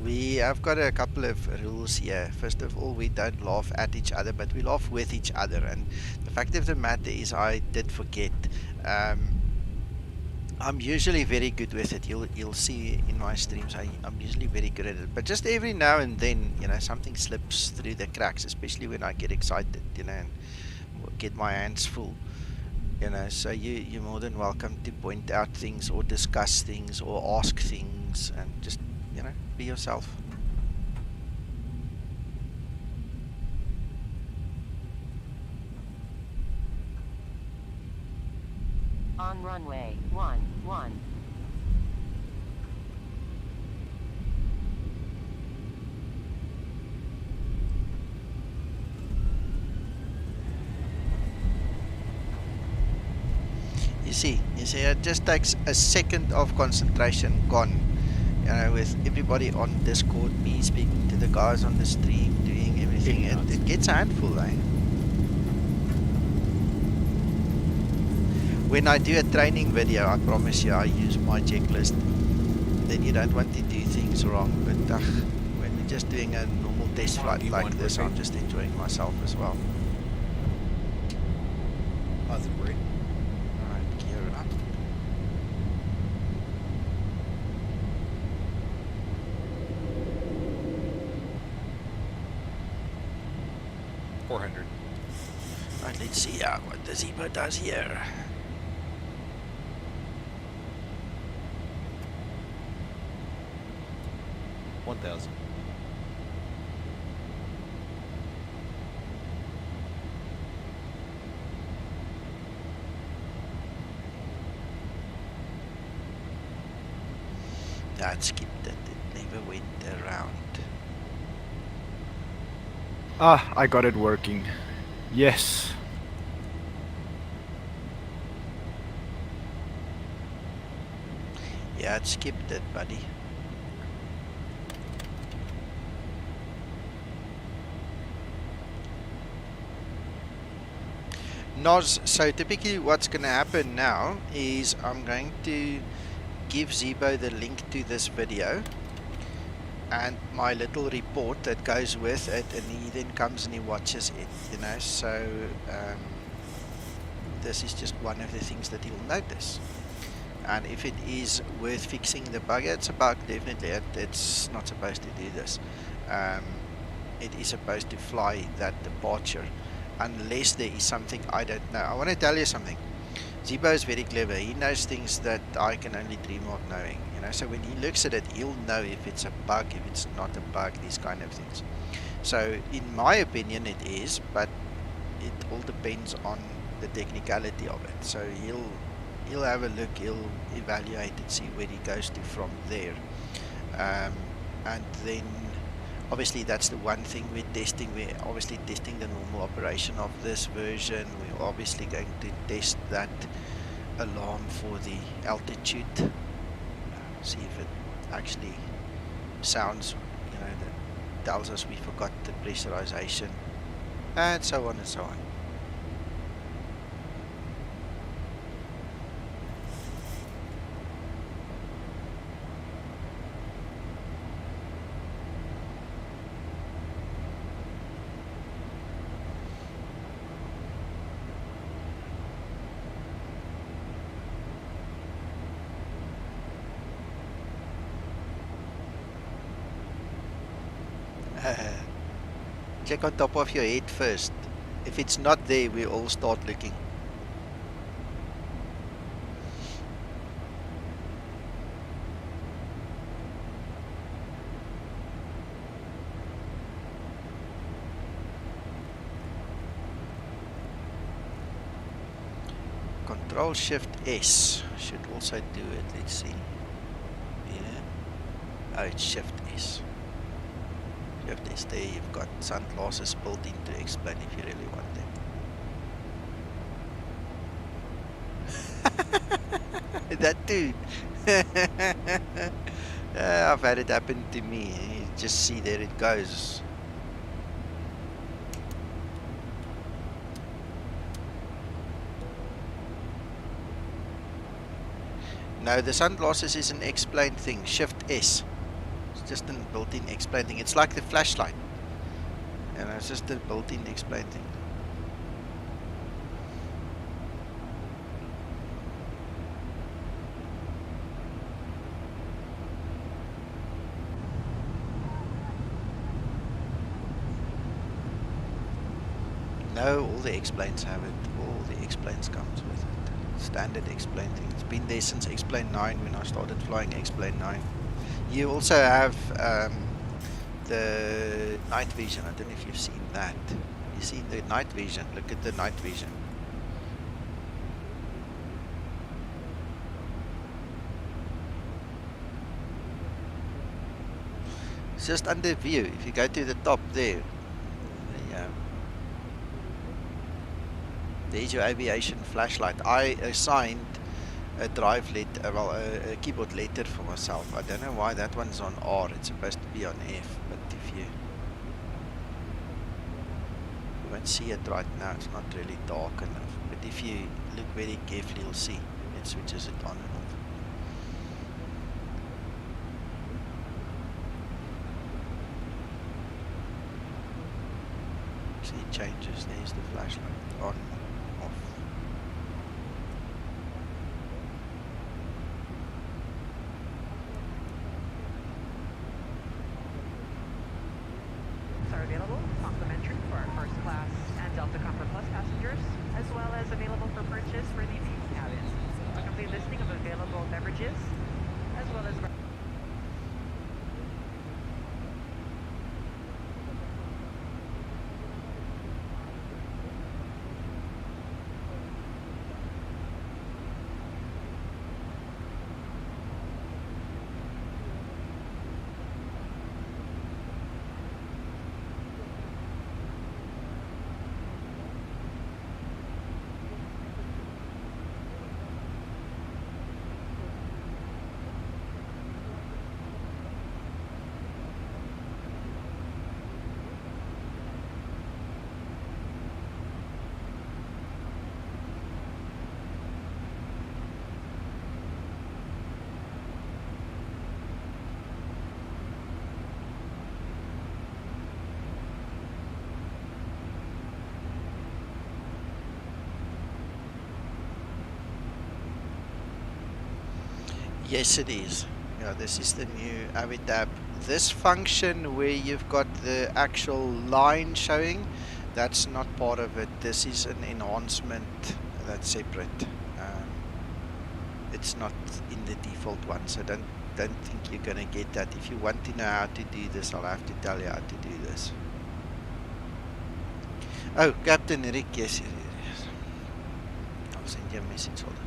we have got a couple of rules here. First of all, we don't laugh at each other, but we laugh with each other. And the fact of the matter is, I did forget. I'm usually very good with it. You'll see in my streams, I'm usually very good at it. But just every now and then, something slips through the cracks, especially when I get excited, and get my hands full. So you're more than welcome to point out things or discuss things or ask things and just, be yourself. On runway 11. see, it just takes a second of concentration gone. You know, with everybody on Discord, me speaking to the guys on the stream, doing everything, it gets a handful, eh? When I do a training video, I promise you I use my checklist. Then you don't want to do things wrong. But when we're just doing a normal test flight like this, I'm just enjoying myself as well. Positive rate. Alright, gear it up. Right, let's see what the Zibo does here. $1,000. That skipped it. It never went around. Ah, I got it working. Yes. Yeah, it skipped it, buddy. Nos, so typically what's going to happen now is I'm going to give Zibo the link to this video and my little report that goes with it, and he then comes and he watches it, you know. So this is just one of the things that he'll notice, and if it is worth fixing the bug, it's a bug, definitely. It's not supposed to do this. It is supposed to fly that departure unless there is something I don't know. I want to tell you something. Zibo is very clever. He knows things that I can only dream of knowing, you know. So when he looks at it, he'll know if it's a bug, if it's not a bug, these kind of things. So in my opinion it is, but it all depends on the technicality of it. So he'll have a look, he'll evaluate and see where he goes to from there. And then obviously that's the one thing we're testing. We're obviously testing the normal operation of this version. We're obviously going to test that alarm for the altitude, see if it actually sounds, you know, that tells us we forgot the pressurization, and so on and so on. Check on top of your head first. If it's not there, we all start looking. Control Shift S should also do it. Let's see. Yeah. Oh, it's Shift S. Shift S. There you've got sunglasses built in to explain if you really want them. That dude. I've had it happen to me. You just see, there it goes. No, the sunglasses is an explained thing. Shift S. It's just a built-in explained thing. It's like the flashlight. And it's just a built-in explained thing. No, all the explains have it. All the explains comes with it. Standard explain thing. It's been there since explain 9 when I started flying explain 9. You also have the night vision. I don't know if you've seen that. You see the night vision. Look at the night vision. It's just under view. If you go to the top there, there's your aviation flashlight. I assigned a drive letter, well, a keyboard letter for myself. I don't know why that one's on R. It's supposed to be on F, but if you won't see it right now, it's not really dark enough. But if you look very carefully, you'll see it switches it on and off. See, it changes. There's the flashlight on, off. Are available complimentary for our first class and Delta Comfort Plus passengers, as well as available for purchase for the main cabin. A complete listing of available beverages, as well as Yes, it is. Yeah, this is the new Aviv app. This function where you've got the actual line showing, that's not part of it. This is an enhancement that's separate. It's not in the default one, so don't think you're gonna get that. If you want to know how to do this, I'll have to tell you how to do this. Oh, Captain Rick, yes, yes. I'll send you a message. Hold on.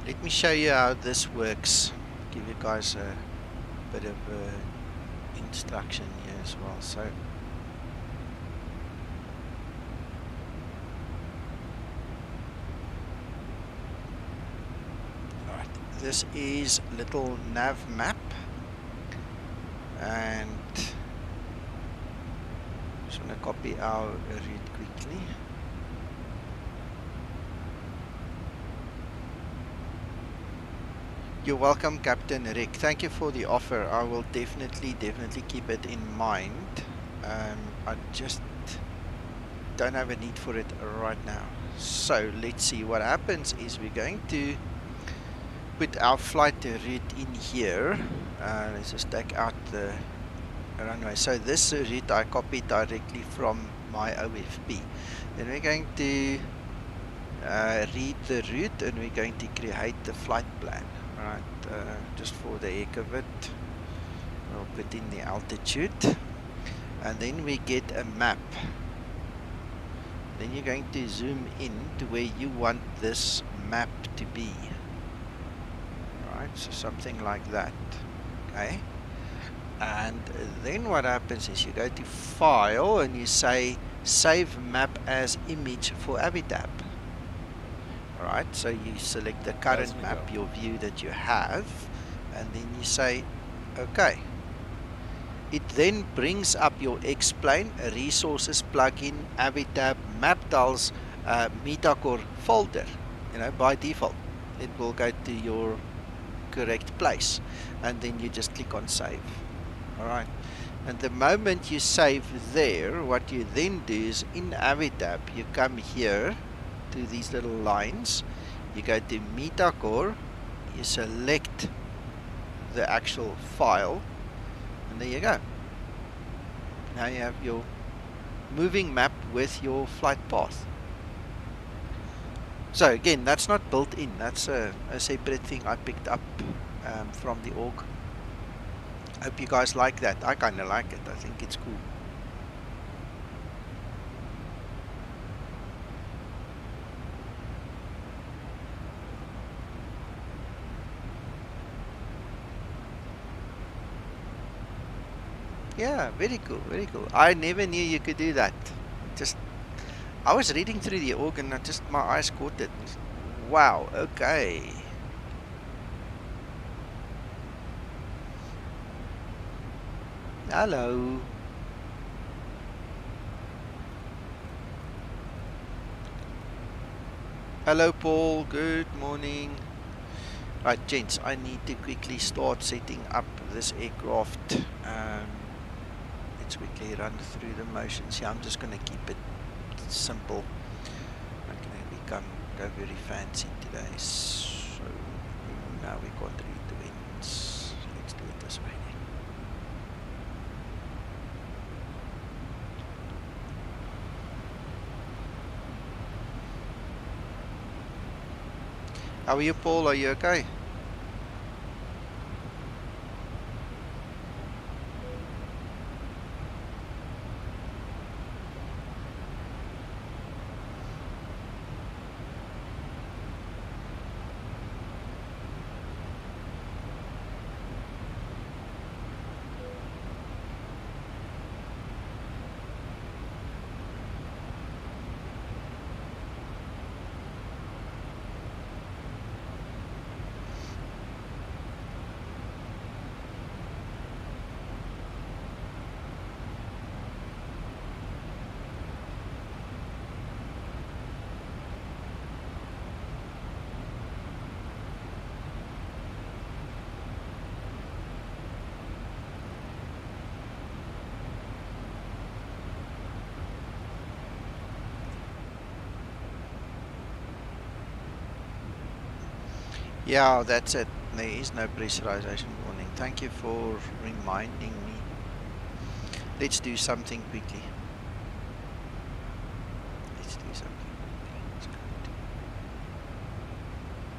Let me show you how this works. Give you guys a bit of instruction here as well. So right, this is little nav map, and just want to copy our route quickly. You're welcome, Captain Rick. Thank you for the offer. I will definitely keep it in mind. I just don't have a need for it right now. So let's see what happens is we're going to put our flight route in here. Let's just take out the runway. So this route I copied directly from my OFP. Then we're going to read the route and we're going to create the flight plan. Right, just for the heck of it, we'll put in the altitude, and then we get a map. Then you're going to zoom in to where you want this map to be. Right, so something like that. Okay, and then what happens is you go to File and you say Save Map as Image for Aviv. All right, so you select the current 1000 to map, go. your view that you have, and then you say, okay. It then brings up your X-Plane, resources plugin, Avitab, map tiles, Metacore folder. You know, by default, it will go to your correct place, and then you just click on save. All right. And the moment you save there, what you then do is in Avitab, you come here to these little lines, you go to Metacore, you select the actual file, and there you go. Now you have your moving map with your flight path. So again, that's not built in. That's a separate thing I picked up from the org. Hope you guys like that. I kind of like it. I think it's cool. Yeah, very cool, very cool. I never knew you could do that. I was reading through the org and my eyes caught it. Wow, okay. Hello. Hello, Paul. Good morning. Right, gents, I need to quickly start setting up this aircraft. Let's quickly run through the motions here. I'm just going to keep it simple. I'm not going to go very fancy today. So now we got read the winds. Let's do it this way then. How are you, Paul? Are you okay? Yeah, that's it. There is no pressurization warning. Thank you for reminding me. Let's do something quickly. Let's do something quickly. Let's go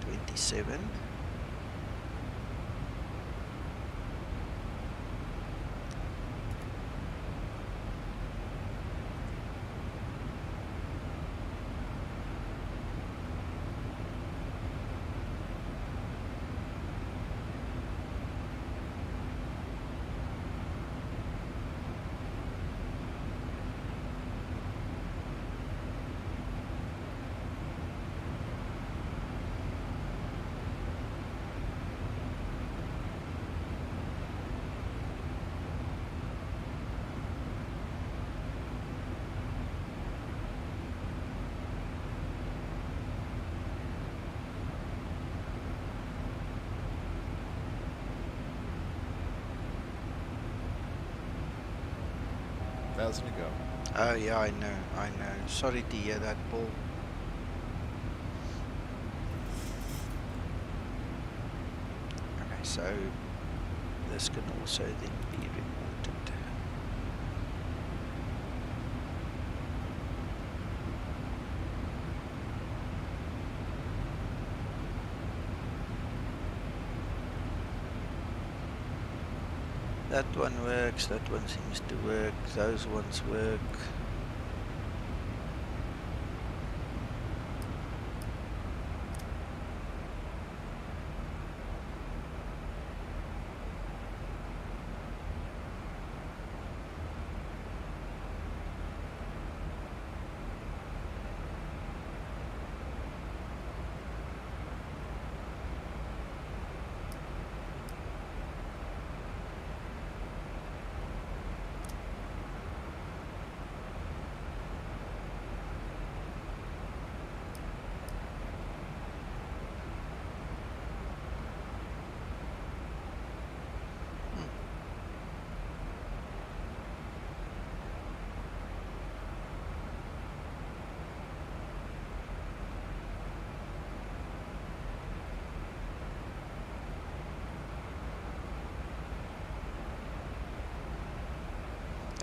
to 27. $1,000 to go. Oh yeah, I know. Sorry to hear that, Paul. Okay, so this can also then be reported. That one works, that one seems to work, those ones work.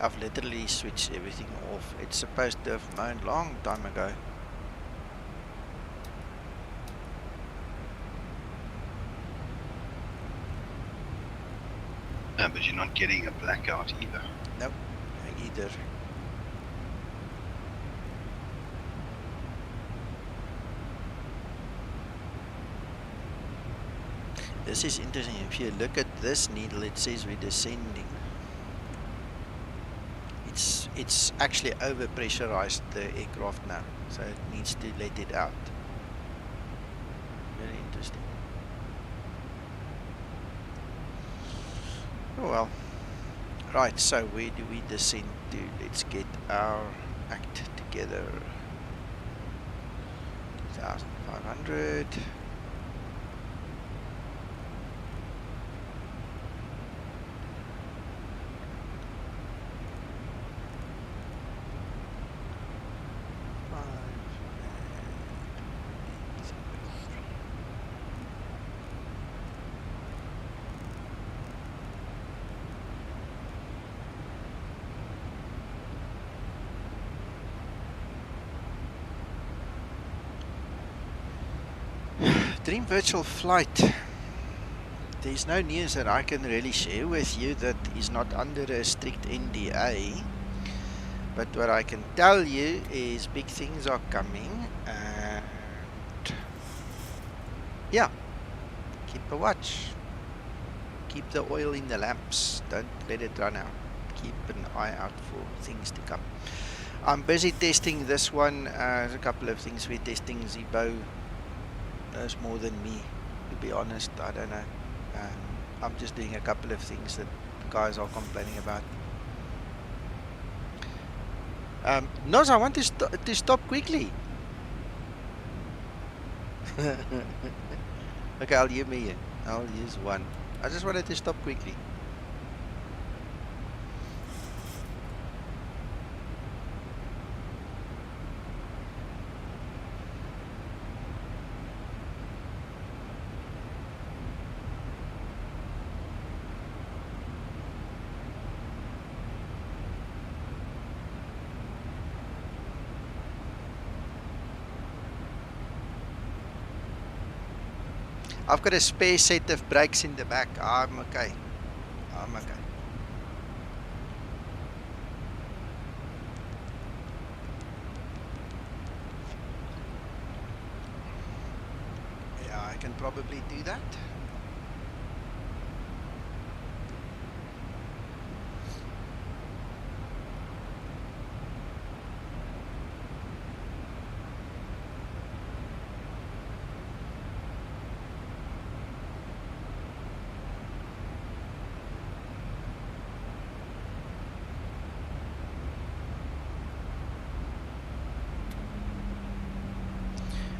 I've literally switched everything off. It's supposed to have mown long time ago. But you're not getting a blackout either. Nope, either. This is interesting. If you look at this needle, it says we're descending. It's actually over pressurized the aircraft now, so it needs to let it out. Very interesting. Oh well. Right, so where do we descend to? Let's get our act together. 2,500. Dream Virtual Flight. There's no news that I can really share with you that is not under a strict NDA. But what I can tell you is big things are coming, and yeah, keep a watch. Keep the oil in the lamps. Don't let it run out. Keep an eye out for things to come. I'm busy testing this one. There's a couple of things we're testing. Zibo knows more than me, to be honest. I don't know. I'm just doing a couple of things that the guys are complaining about. Nos, I want to stop quickly. Okay, I'll use me. I'll use one. I just wanted to stop quickly. I've got a spare set of brakes in the back. I'm okay. I'm okay. Yeah, I can probably do that.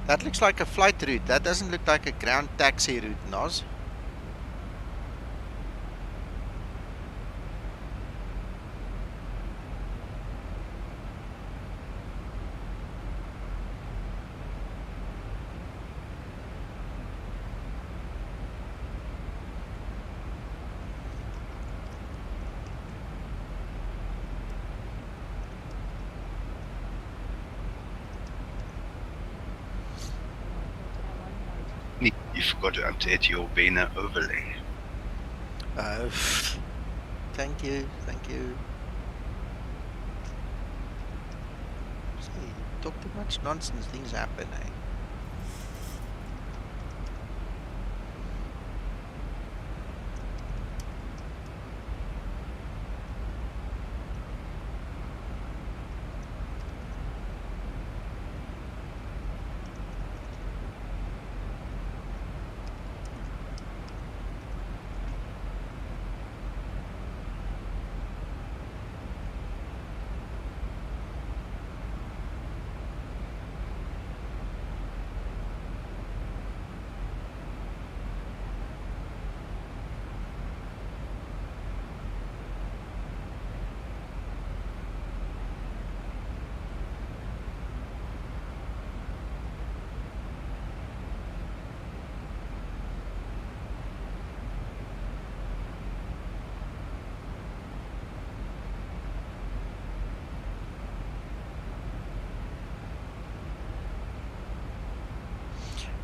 That looks like a flight route. That doesn't look like a ground taxi route, Nos. You forgot to update your banner overlay. Thank you, thank you. See, you talk too much nonsense, things happen, eh?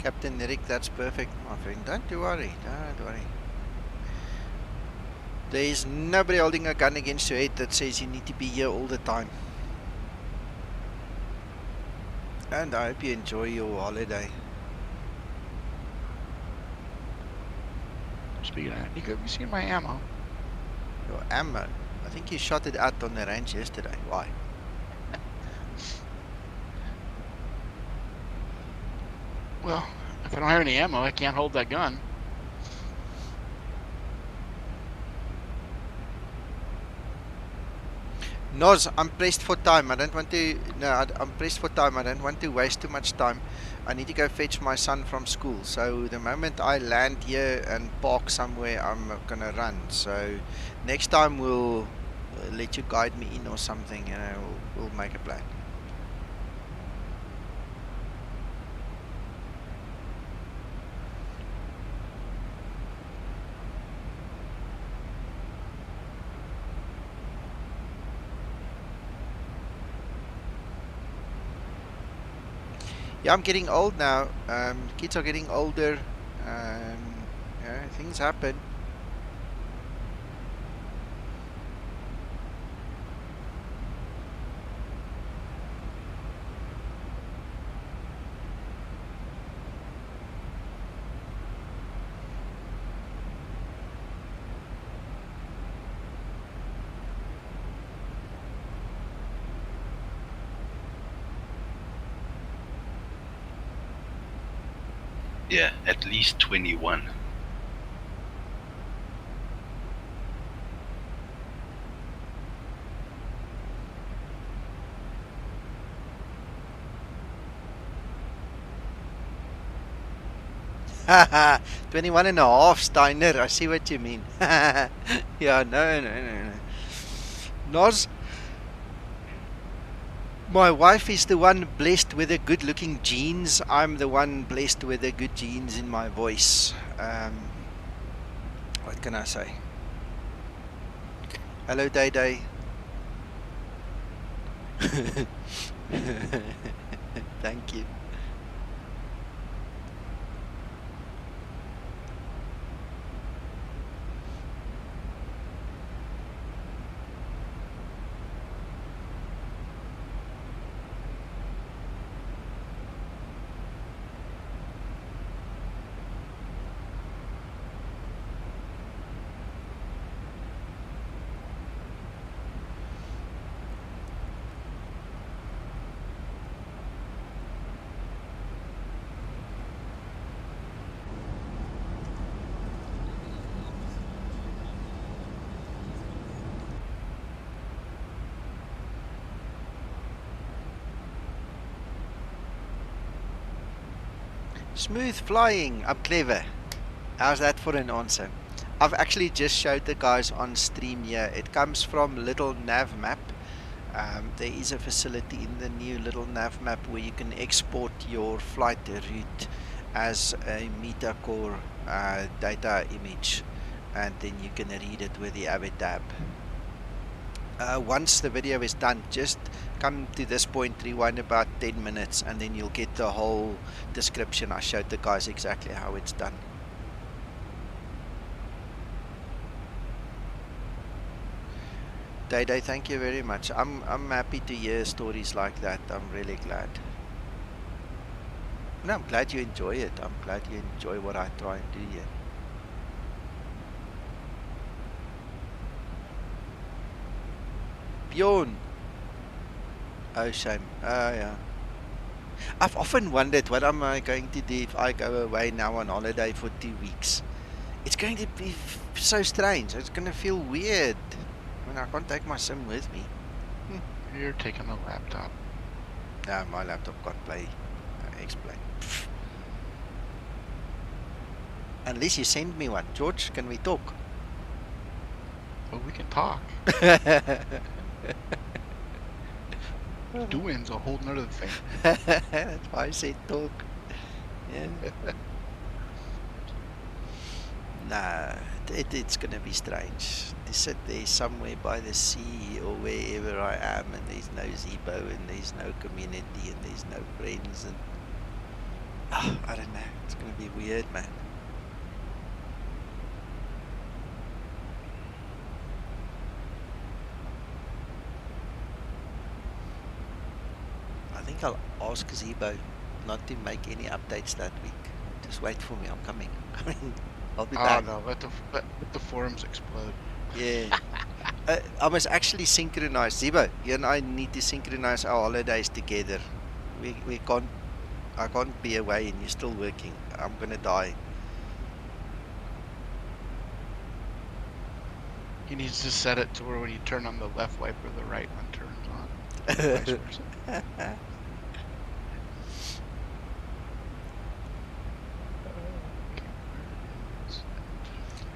Captain Eric, that's perfect, my friend. Don't worry, don't worry. There is nobody holding a gun against your head that says you need to be here all the time. And I hope you enjoy your holiday. Speaking of that, Nico, have you seen my ammo? Your ammo. I think you shot it out on the range yesterday. Why? Well, if I don't have any ammo, I can't hold that gun. Noz, I'm pressed for time. I don't want to. No, I'm pressed for time. I don't want to waste too much time. I need to go fetch my son from school. So the moment I land here and park somewhere, I'm gonna run. So next time we'll let you guide me in or something, and we'll make a plan. Yeah, I'm getting old now. Kids are getting older. Yeah, things happen. Yeah, at least 21. Haha, 21 and a half, Steiner. I see what you mean. Yeah, no. Noz, my wife is the one blessed with the good looking genes. I'm the one blessed with the good genes in my voice. What can I say? Hello, Day Day. Thank you. Smooth flying. I'm clever. How's that for an answer? I've actually just showed the guys on stream here. It comes from Little Nav Map. There is a facility in the new Little Nav Map where you can export your flight route as a Metacore data image, and then you can read it with the Avid tab. Once the video is done, just come to this point, rewind about 10 minutes, and then you'll get the whole description. I showed the guys exactly how it's done. Day Day, thank you very much. I'm happy to hear stories like that. I'm really glad. No, I'm glad you enjoy it. I'm glad you enjoy what I try and do here. Bjorn. Oh, shame. Oh, yeah. I've often wondered what am I going to do if I go away now on holiday for 2 weeks. It's going to be so strange. It's going to feel weird. I mean, I can't take my sim with me. You're taking the laptop. No, my laptop can't play X-Plane. Unless you send me one. George, can we talk? Well, we can talk. Doing's a whole nother thing. That's why I said talk. Yeah. Nah, it's gonna be strange to sit there somewhere by the sea or wherever I am, and there's no Zibo, and there's no community, and there's no friends, and I don't know. It's gonna be weird, man. I think I'll ask Zibo not to make any updates that week. Just wait for me. I'm coming. I'll be Oh back. no, let the forums explode. Yeah. I must actually synchronize. Zibo, you and I need to synchronize our holidays together. We can't. I can't be away and you're still working. I'm gonna die. He needs to set it to where when you turn on the left wiper, the right one turns on. Vice versa.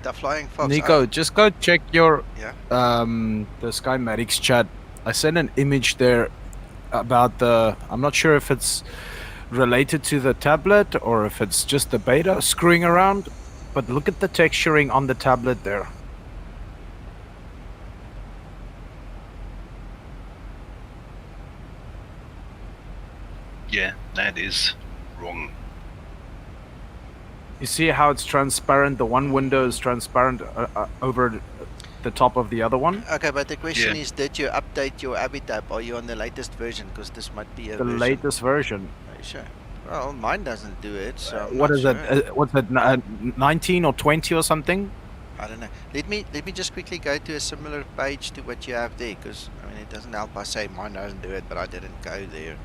The Flying Fox. Nico, just go check your Yeah. the Skymatics chat. I sent an image there about the. I'm not sure if it's related to the tablet or if it's just the beta screwing around, but look at the texturing on the tablet there. Yeah, that is wrong. You see how it's transparent? The one window is transparent over the top of the other one. Okay, but the question Yeah. is, did you update your Abitab? Are you on the latest version? Because this might be a The version. latest version. Are you sure? Well, mine doesn't do it, so I'm What not is sure. it? What's it? 19 or 20 or something? I don't know. Let me just quickly go to a similar page to what you have there, because I mean it doesn't help. I say mine doesn't do it, but I didn't go there.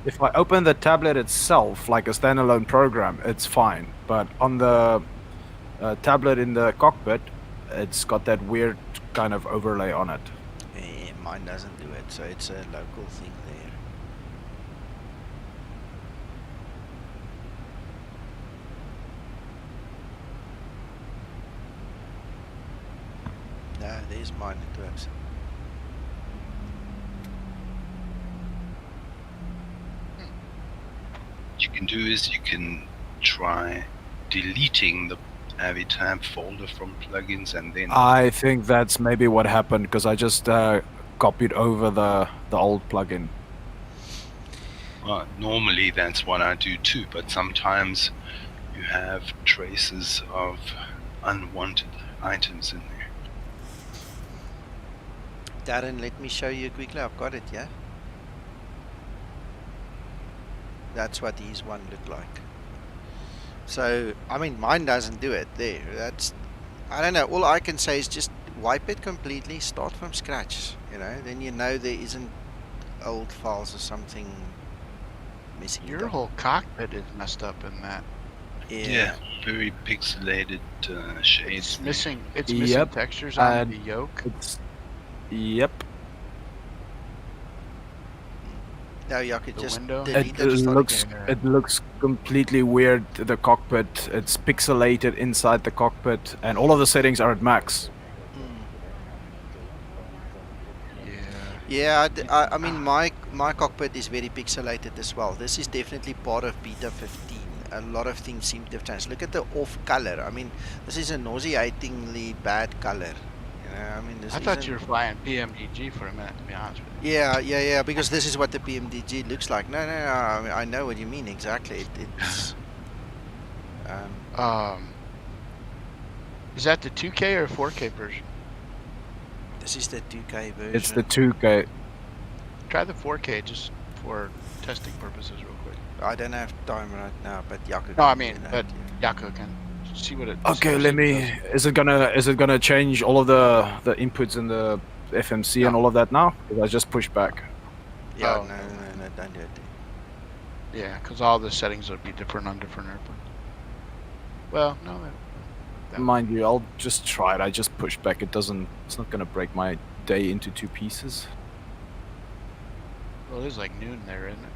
If I open the tablet itself, like a standalone program, it's fine. But on the tablet in the cockpit, it's got that weird kind of overlay on it. Yeah, mine doesn't do it, so it's a local thing there. No, there's mine. It works. What you can do is you can try deleting the Avitab folder from plugins and then I think that's maybe what happened because I just copied over the old plugin. well, normally that's what I do too, but sometimes you have traces of unwanted items in there. Darren, let me show you quickly. I've got it, yeah? That's what his one looked like. So, I mean, mine doesn't do it there. That's, I don't know. All I can say is just wipe it completely, start from scratch, you know? Then you know there isn't old files or something missing. Your whole cockpit is messed up in that. Yeah, very pixelated shades. It's there. missing. It's missing Yep, textures on and the yoke. Yep. No, you could The just window? delete It it. Start looks again. it looks completely weird. The cockpit, it's pixelated inside the cockpit, and all of the settings are at max. Yeah, I mean, my cockpit is very pixelated as well. This is definitely part of beta 15. A lot of things seem to have changed. Look at the off color. I mean, this is a nauseatingly bad color. You know, I mean, this I thought isn't- you were flying PMDG for a minute, to be honest with you. Yeah, because this is what the PMDG looks like. No, I mean, I know what you mean exactly. It's Is that the 2K or 4K version? this is the 2K version. It's the 2K. Try the 4K just for testing purposes, real quick. I don't have time right now, but Yaku. No, I mean, but Yaku can see what it. Okay, let me. Is it gonna change all of the inputs in the FMC and all of that now? Because I just pushed back. Yeah, Oh. no, don't do it. Yeah, because all the settings would be different on different airplanes. Well, no. Mind you, I'll just try it. I just pushed back. It's not gonna break my day into two pieces. Well, it is like noon there, isn't it?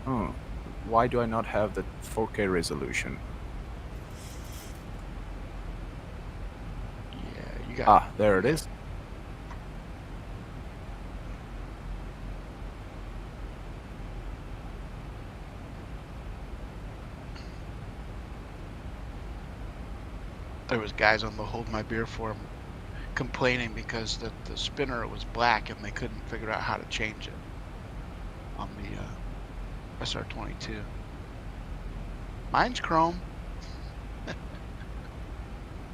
Oh, why do I not have the 4K resolution? Yeah, you got. Ah, there it is. there was guys on the Hold My Beer forum complaining because the spinner was black and they couldn't figure out how to change it on the SR-22. Mine's chrome.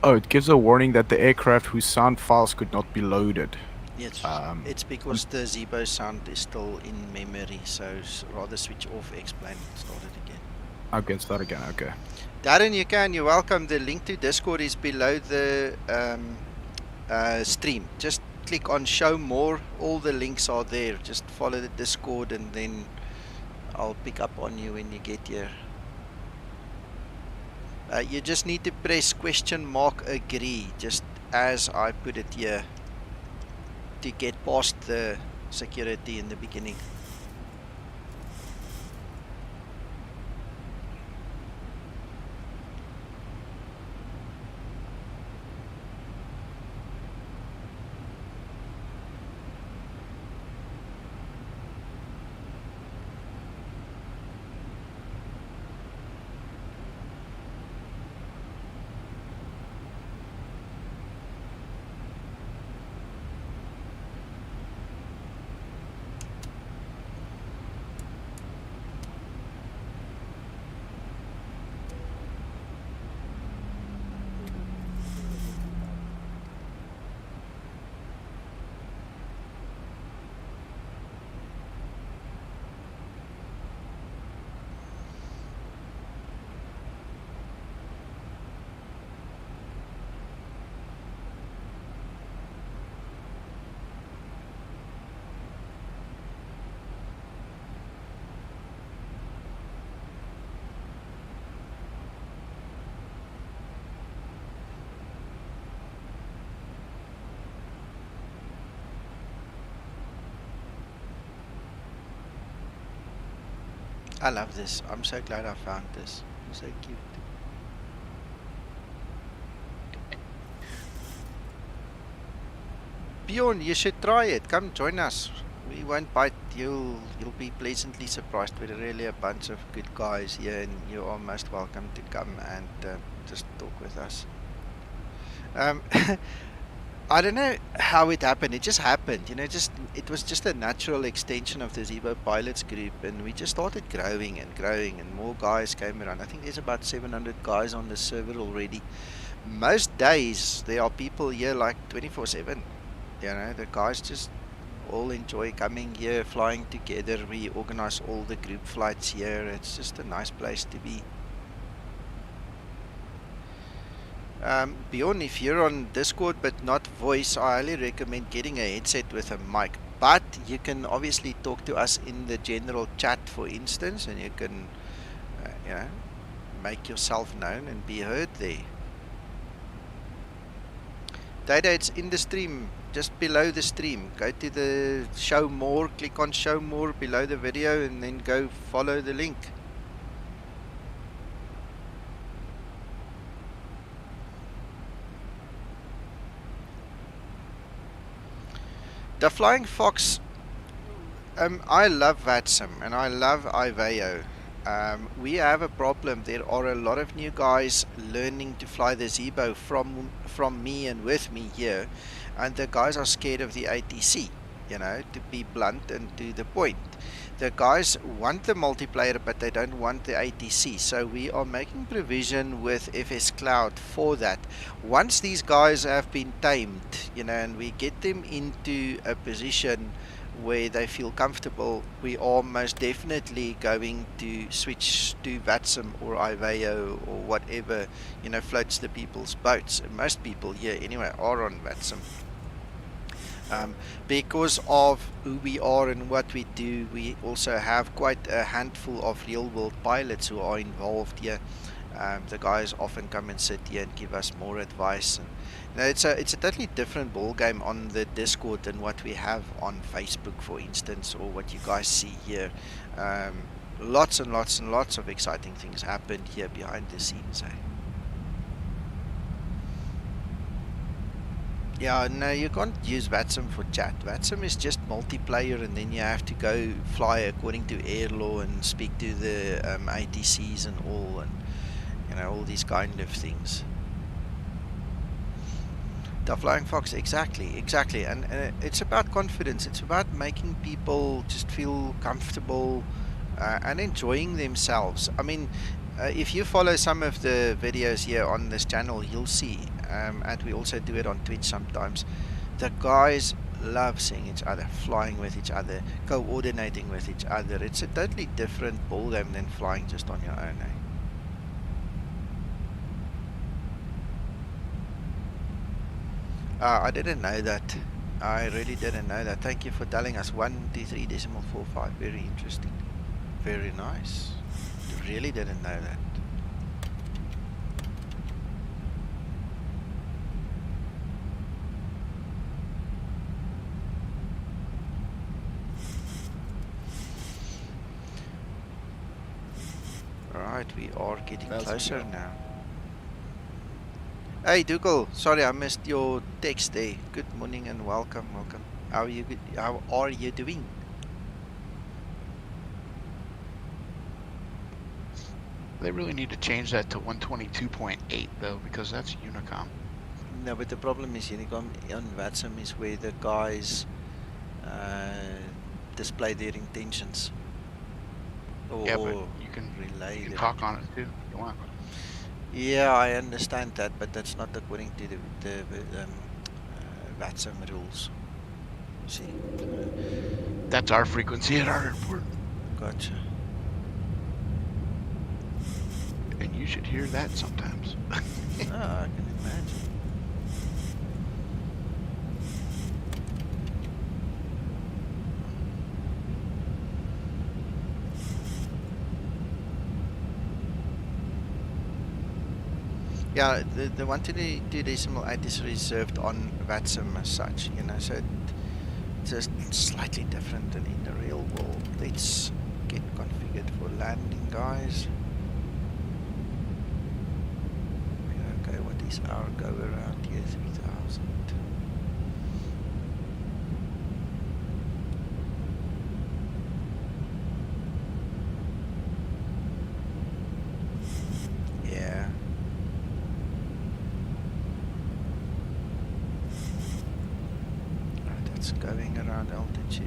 Oh, it gives a warning that the aircraft whose sound files could not be loaded. Yes, it's because the Zibo sound is still in memory, so rather switch off, explain, start it again. Okay, start again, okay. Darren, you're welcome. The link to Discord is below the stream. Just click on show more, all the links are there. Just follow the Discord and then I'll pick up on you when you get here. You just need to press ! agree, just as I put it here, to get past the security in the beginning. I love this. I'm so glad I found this. It's so cute. Bjorn, you should try it. Come join us. We won't bite. You'll be pleasantly surprised. We're really a bunch of good guys here, and you are most welcome to come and just talk with us. I don't know how it happened. It just happened, you know. It was just a natural extension of the Zibo pilots group, and we just started growing and growing, and more guys came around. I think there's about 700 guys on the server already. Most days there are people here like 24/7. You know, the guys just all enjoy coming here, flying together. We organize all the group flights here. It's just a nice place to be. Bjorn, if you're on Discord but not voice, I highly recommend getting a headset with a mic. But you can obviously talk to us in the general chat, for instance, and you can, you know, make yourself known and be heard there. Data, it's in the stream, just below the stream. Go to the show more, click on show more below the video, and then go follow the link. The Flying Fox, I love VATSIM and I love IVEO. We have a problem. There are a lot of new guys learning to fly the Zibo from me and with me here, and the guys are scared of the ATC, you know, to be blunt and to the point. The guys want the multiplayer, but they don't want the ATC, so we are making provision with FS Cloud for that. Once these guys have been tamed, you know, and we get them into a position where they feel comfortable, we are most definitely going to switch to VATSIM or IVEO or whatever, you know, floats the people's boats. Most people here anyway are on VATSIM. Because of who we are and what we do, we also have quite a handful of real world pilots who are involved here. The guys often come and sit here and give us more advice, and you know, it's a totally different ball game on the Discord than what we have on Facebook, for instance, or what you guys see here. Lots and lots and lots of exciting things happened here behind the scenes. Yeah, no, you can't use VATSIM for chat. VATSIM is just multiplayer, and then you have to go fly according to air law and speak to the ATCs and all, and you know, all these kind of things. The Flying Fox, exactly. And it's about confidence. It's about making people just feel comfortable and enjoying themselves. I mean, if you follow some of the videos here on this channel, you'll see, and we also do it on Twitch sometimes, the guys love seeing each other, flying with each other, coordinating with each other. It's a totally different ballgame than flying just on your own, eh? I didn't know that. I really didn't know that. Thank you for telling us. 123.45. Very interesting. Very nice. Really didn't know that. Right, we are getting closer now. Hey Dougal, sorry I missed your text there. Good morning and welcome. How are you doing? They really need to change that to 122.8 though, because that's Unicom. No, but the problem is Unicom on WhatsApp is where the guys display their intentions. Yeah, but you can talk on it too if you want. Yeah, I understand that, but that's not according to the WhatsApp rules. See, that's our frequency at our airport. Gotcha. And you should hear that sometimes. I can imagine. Yeah, the 122.8 is reserved on WhatsApp as such, you know, so it's just slightly different than in the real world. Let's get configured for landing, guys. Okay, what is our go around here? 3000. Yeah. That's going around altitude.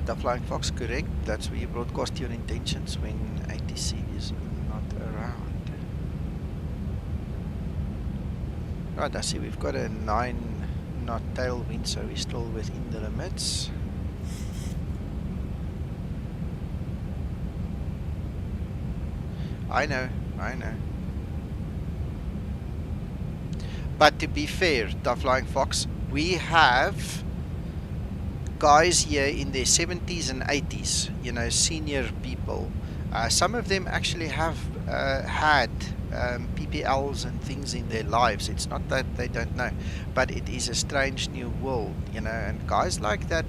The Flying Fox, correct. That's where you broadcast your intentions when ATC is not around. Right, I see we've got a 9-knot tailwind, so we're still within the limits. I know. But to be fair, the Flying Fox, we have guys here in their 70s and 80s, you know, senior people. Some of them actually have had PPLs and things in their lives. It's not that they don't know, but it is a strange new world, you know, and guys like that,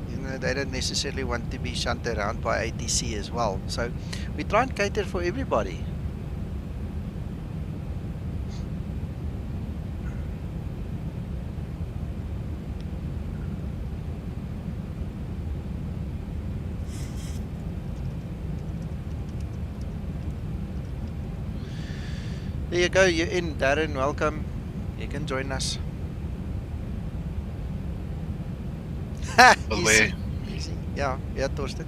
you know, they don't necessarily want to be shunned around by ATC as well. So we try and cater for everybody. There you go, you're in, Darren, welcome. You can join us. Easy. Yeah, Torsten.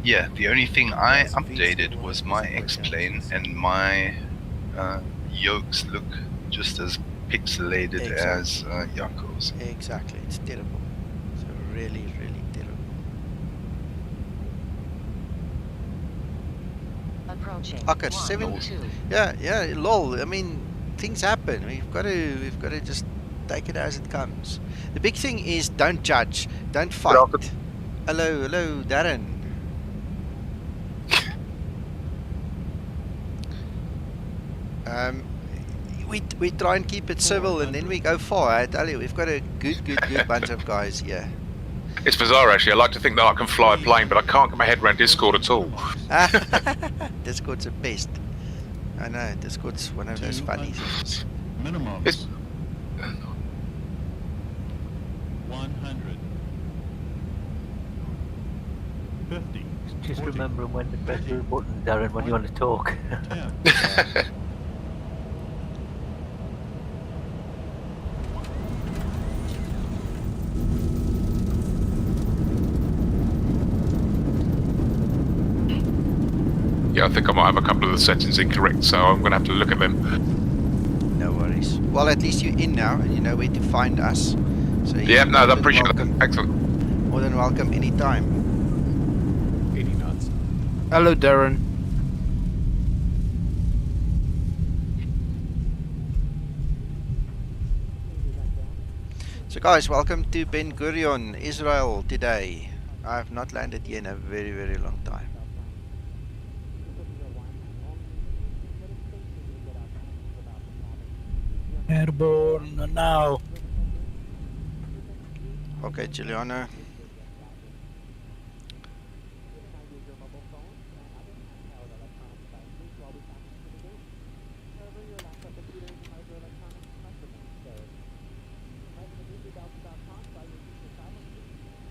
Yeah, the only thing I updated was my X-plane, and my yokes look just as pixelated as Jako's. Exactly, it's terrible. It's really, really terrible. Approaching. Okay, 7. Yeah, lol. I mean, things happen. We've got to just take it as it comes. The big thing is don't judge, don't fight. Hello, Darren. We try and keep it civil, and then we go far. I tell you, we've got a good bunch of guys here. It's bizarre, actually. I like to think that I can fly a plane, but I can't get my head around Discord at all. Discord's a pest. I know, Discord's one of those funny things. Minimum. It's 100. 50. Just 40, remembering when to press the button, Darren, when you want to talk. 10. I think I might have a couple of the settings incorrect, so I'm going to have to look at them. No worries. Well, at least you're in now, and you know where to find us. So Yeah, you're no, I more than appreciate welcome. that. Excellent. More than welcome anytime. 80 knots. Hello, Darren. So guys, welcome to Ben Gurion, Israel today. I have not landed here in a very, very long time. Airborne now. Okay, Giuliano.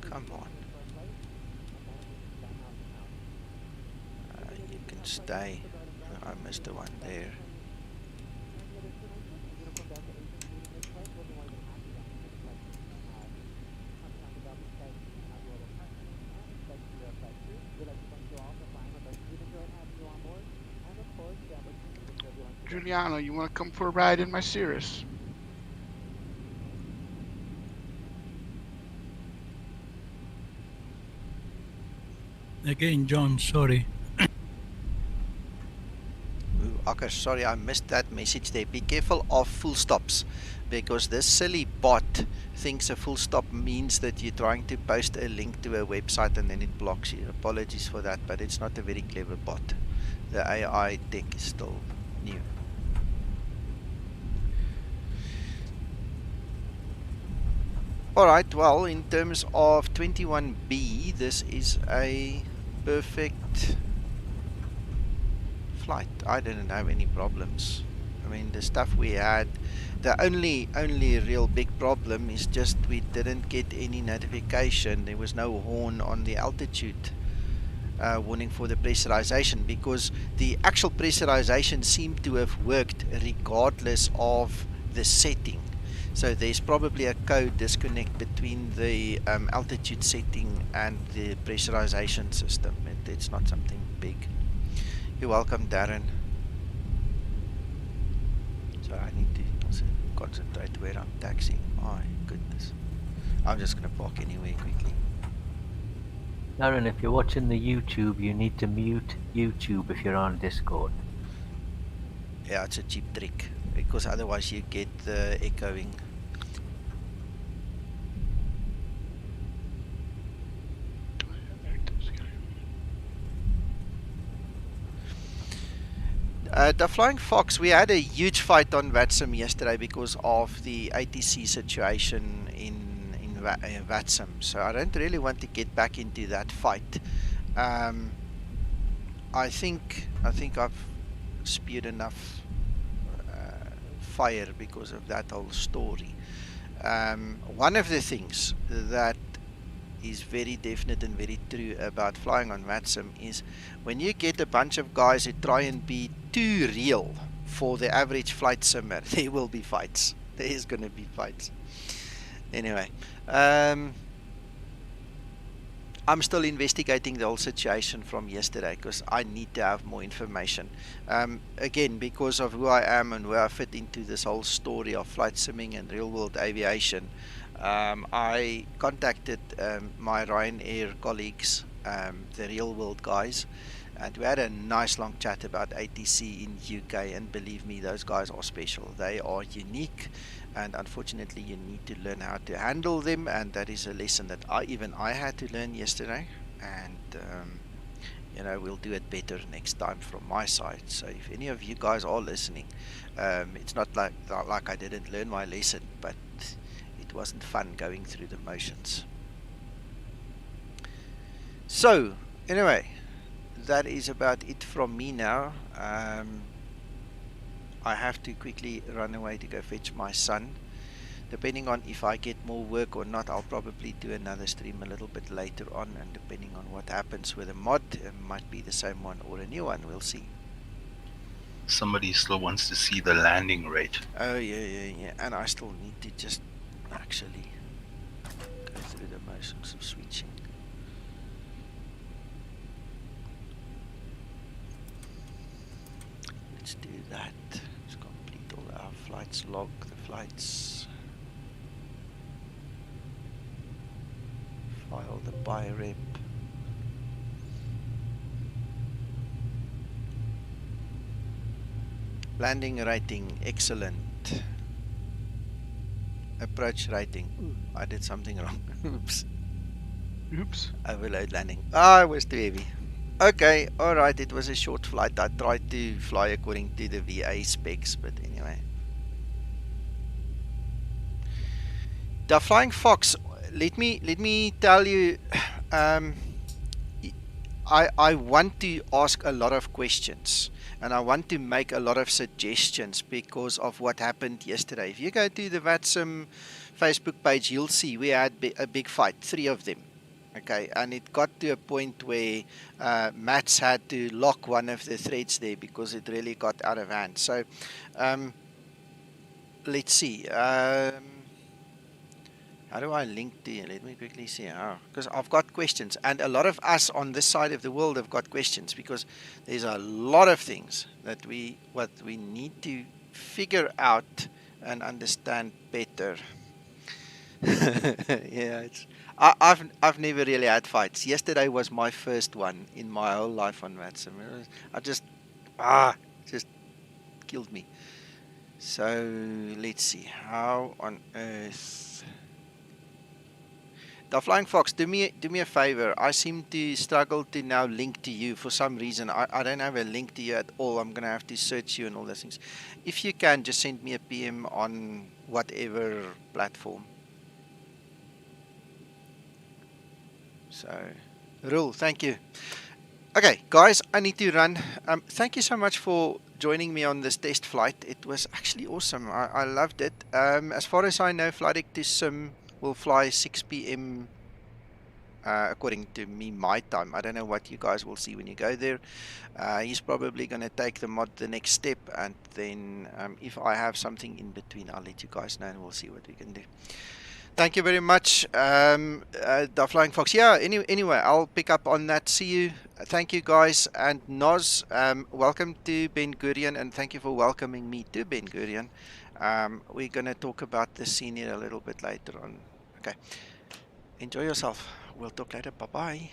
Come on. You can stay. I missed the one there. Giuliano, you want to come for a ride in my Cirrus? Again, John, sorry. Ooh, okay, sorry, I missed that message there. Be careful of full stops, because this silly bot thinks a full stop means that you're trying to post a link to a website and then it blocks you. Apologies for that, but it's not a very clever bot. The AI tech is still new. Alright, well, in terms of 21B, this is a perfect flight. I didn't have any problems. I mean, the stuff we had, the only real big problem is just we didn't get any notification. There was no horn on the altitude warning for the pressurization, because the actual pressurization seemed to have worked regardless of the setting. So there's probably a code disconnect between the altitude setting and the pressurization system. It's not something big. You're welcome, Darren. So I need to also concentrate where I'm taxiing. My goodness. I'm just going to park anywhere quickly. Darren, if you're watching the YouTube, you need to mute YouTube if you're on Discord. Yeah, it's a cheap trick, because otherwise you get the echoing. The Flying Fox, we had a huge fight on VATSIM yesterday because of the ATC situation in VATSIM. So I don't really want to get back into that fight. I think I've spewed enough fire because of that whole story. One of the things that is very definite and very true about flying on VATSIM is when you get a bunch of guys who try and be too real for the average flight simmer, there will be fights. There is going to be fights. Anyway, I'm still investigating the whole situation from yesterday because I need to have more information. Again, because of who I am and where I fit into this whole story of flight simming and real world aviation, I contacted my Ryanair colleagues, the real world guys, and we had a nice long chat about ATC in UK, and believe me, those guys are special. They are unique, and unfortunately you need to learn how to handle them, and that is a lesson that I had to learn yesterday, and you know, we'll do it better next time from my side. So if any of you guys are listening, it's not like I didn't learn my lesson, but it wasn't fun going through the motions. So anyway, that is about it from me now. I have to quickly run away to go fetch my son. Depending on if I get more work or not, I'll probably do another stream a little bit later on, and depending on what happens with the mod, it might be the same one or a new one, we'll see. Somebody still wants to see the landing rate. Oh yeah, and I still need to just actually go through the motions of switching. let's do that. Let's complete all our flights, log the flights, file the PIREP. Landing rating, excellent. Approach rating, ooh, I did something wrong. Oops. Oops. Overload landing. Ah, it was too heavy. Okay, alright, it was a short flight. I tried to fly according to the VA specs, but anyway. The Flying Fox, let me tell you, I want to ask a lot of questions and I want to make a lot of suggestions because of what happened yesterday. If you go to the VATSIM Facebook page, you'll see we had a big fight, 3 of them. Okay, and it got to a point where Mats had to lock one of the threads there because it really got out of hand. So let's see. How do I link to you? Let me quickly see. Because I've got questions, and a lot of us on this side of the world have got questions because there's a lot of things that we need to figure out and understand better. Yeah, I've never really had fights. Yesterday was my first one in my whole life on VATSIM. I just killed me. So let's see. How on earth? The Flying Fox, do me a favor. I seem to struggle to now link to you for some reason. I don't have a link to you at all. I'm gonna have to search you and all those things. If you can, just send me a PM on whatever platform. So, Rule, thank you. Okay, guys, I need to run. Thank you so much for joining me on this test flight. It was actually awesome. I loved it. As far as I know, Flight to Sim will fly 6 p.m. According to me, my time. I don't know what you guys will see when you go there. He's probably going to take the mod the next step, and then if I have something in between, I'll let you guys know and we'll see what we can do. Thank you very much, the Flying Fox. Yeah, anyway, I'll pick up on that. See you. Thank you, guys. And Noz, welcome to Ben Gurion, and thank you for welcoming me to Ben Gurion. We're going to talk about the senior a little bit later on. Okay. Enjoy yourself. We'll talk later. Bye-bye.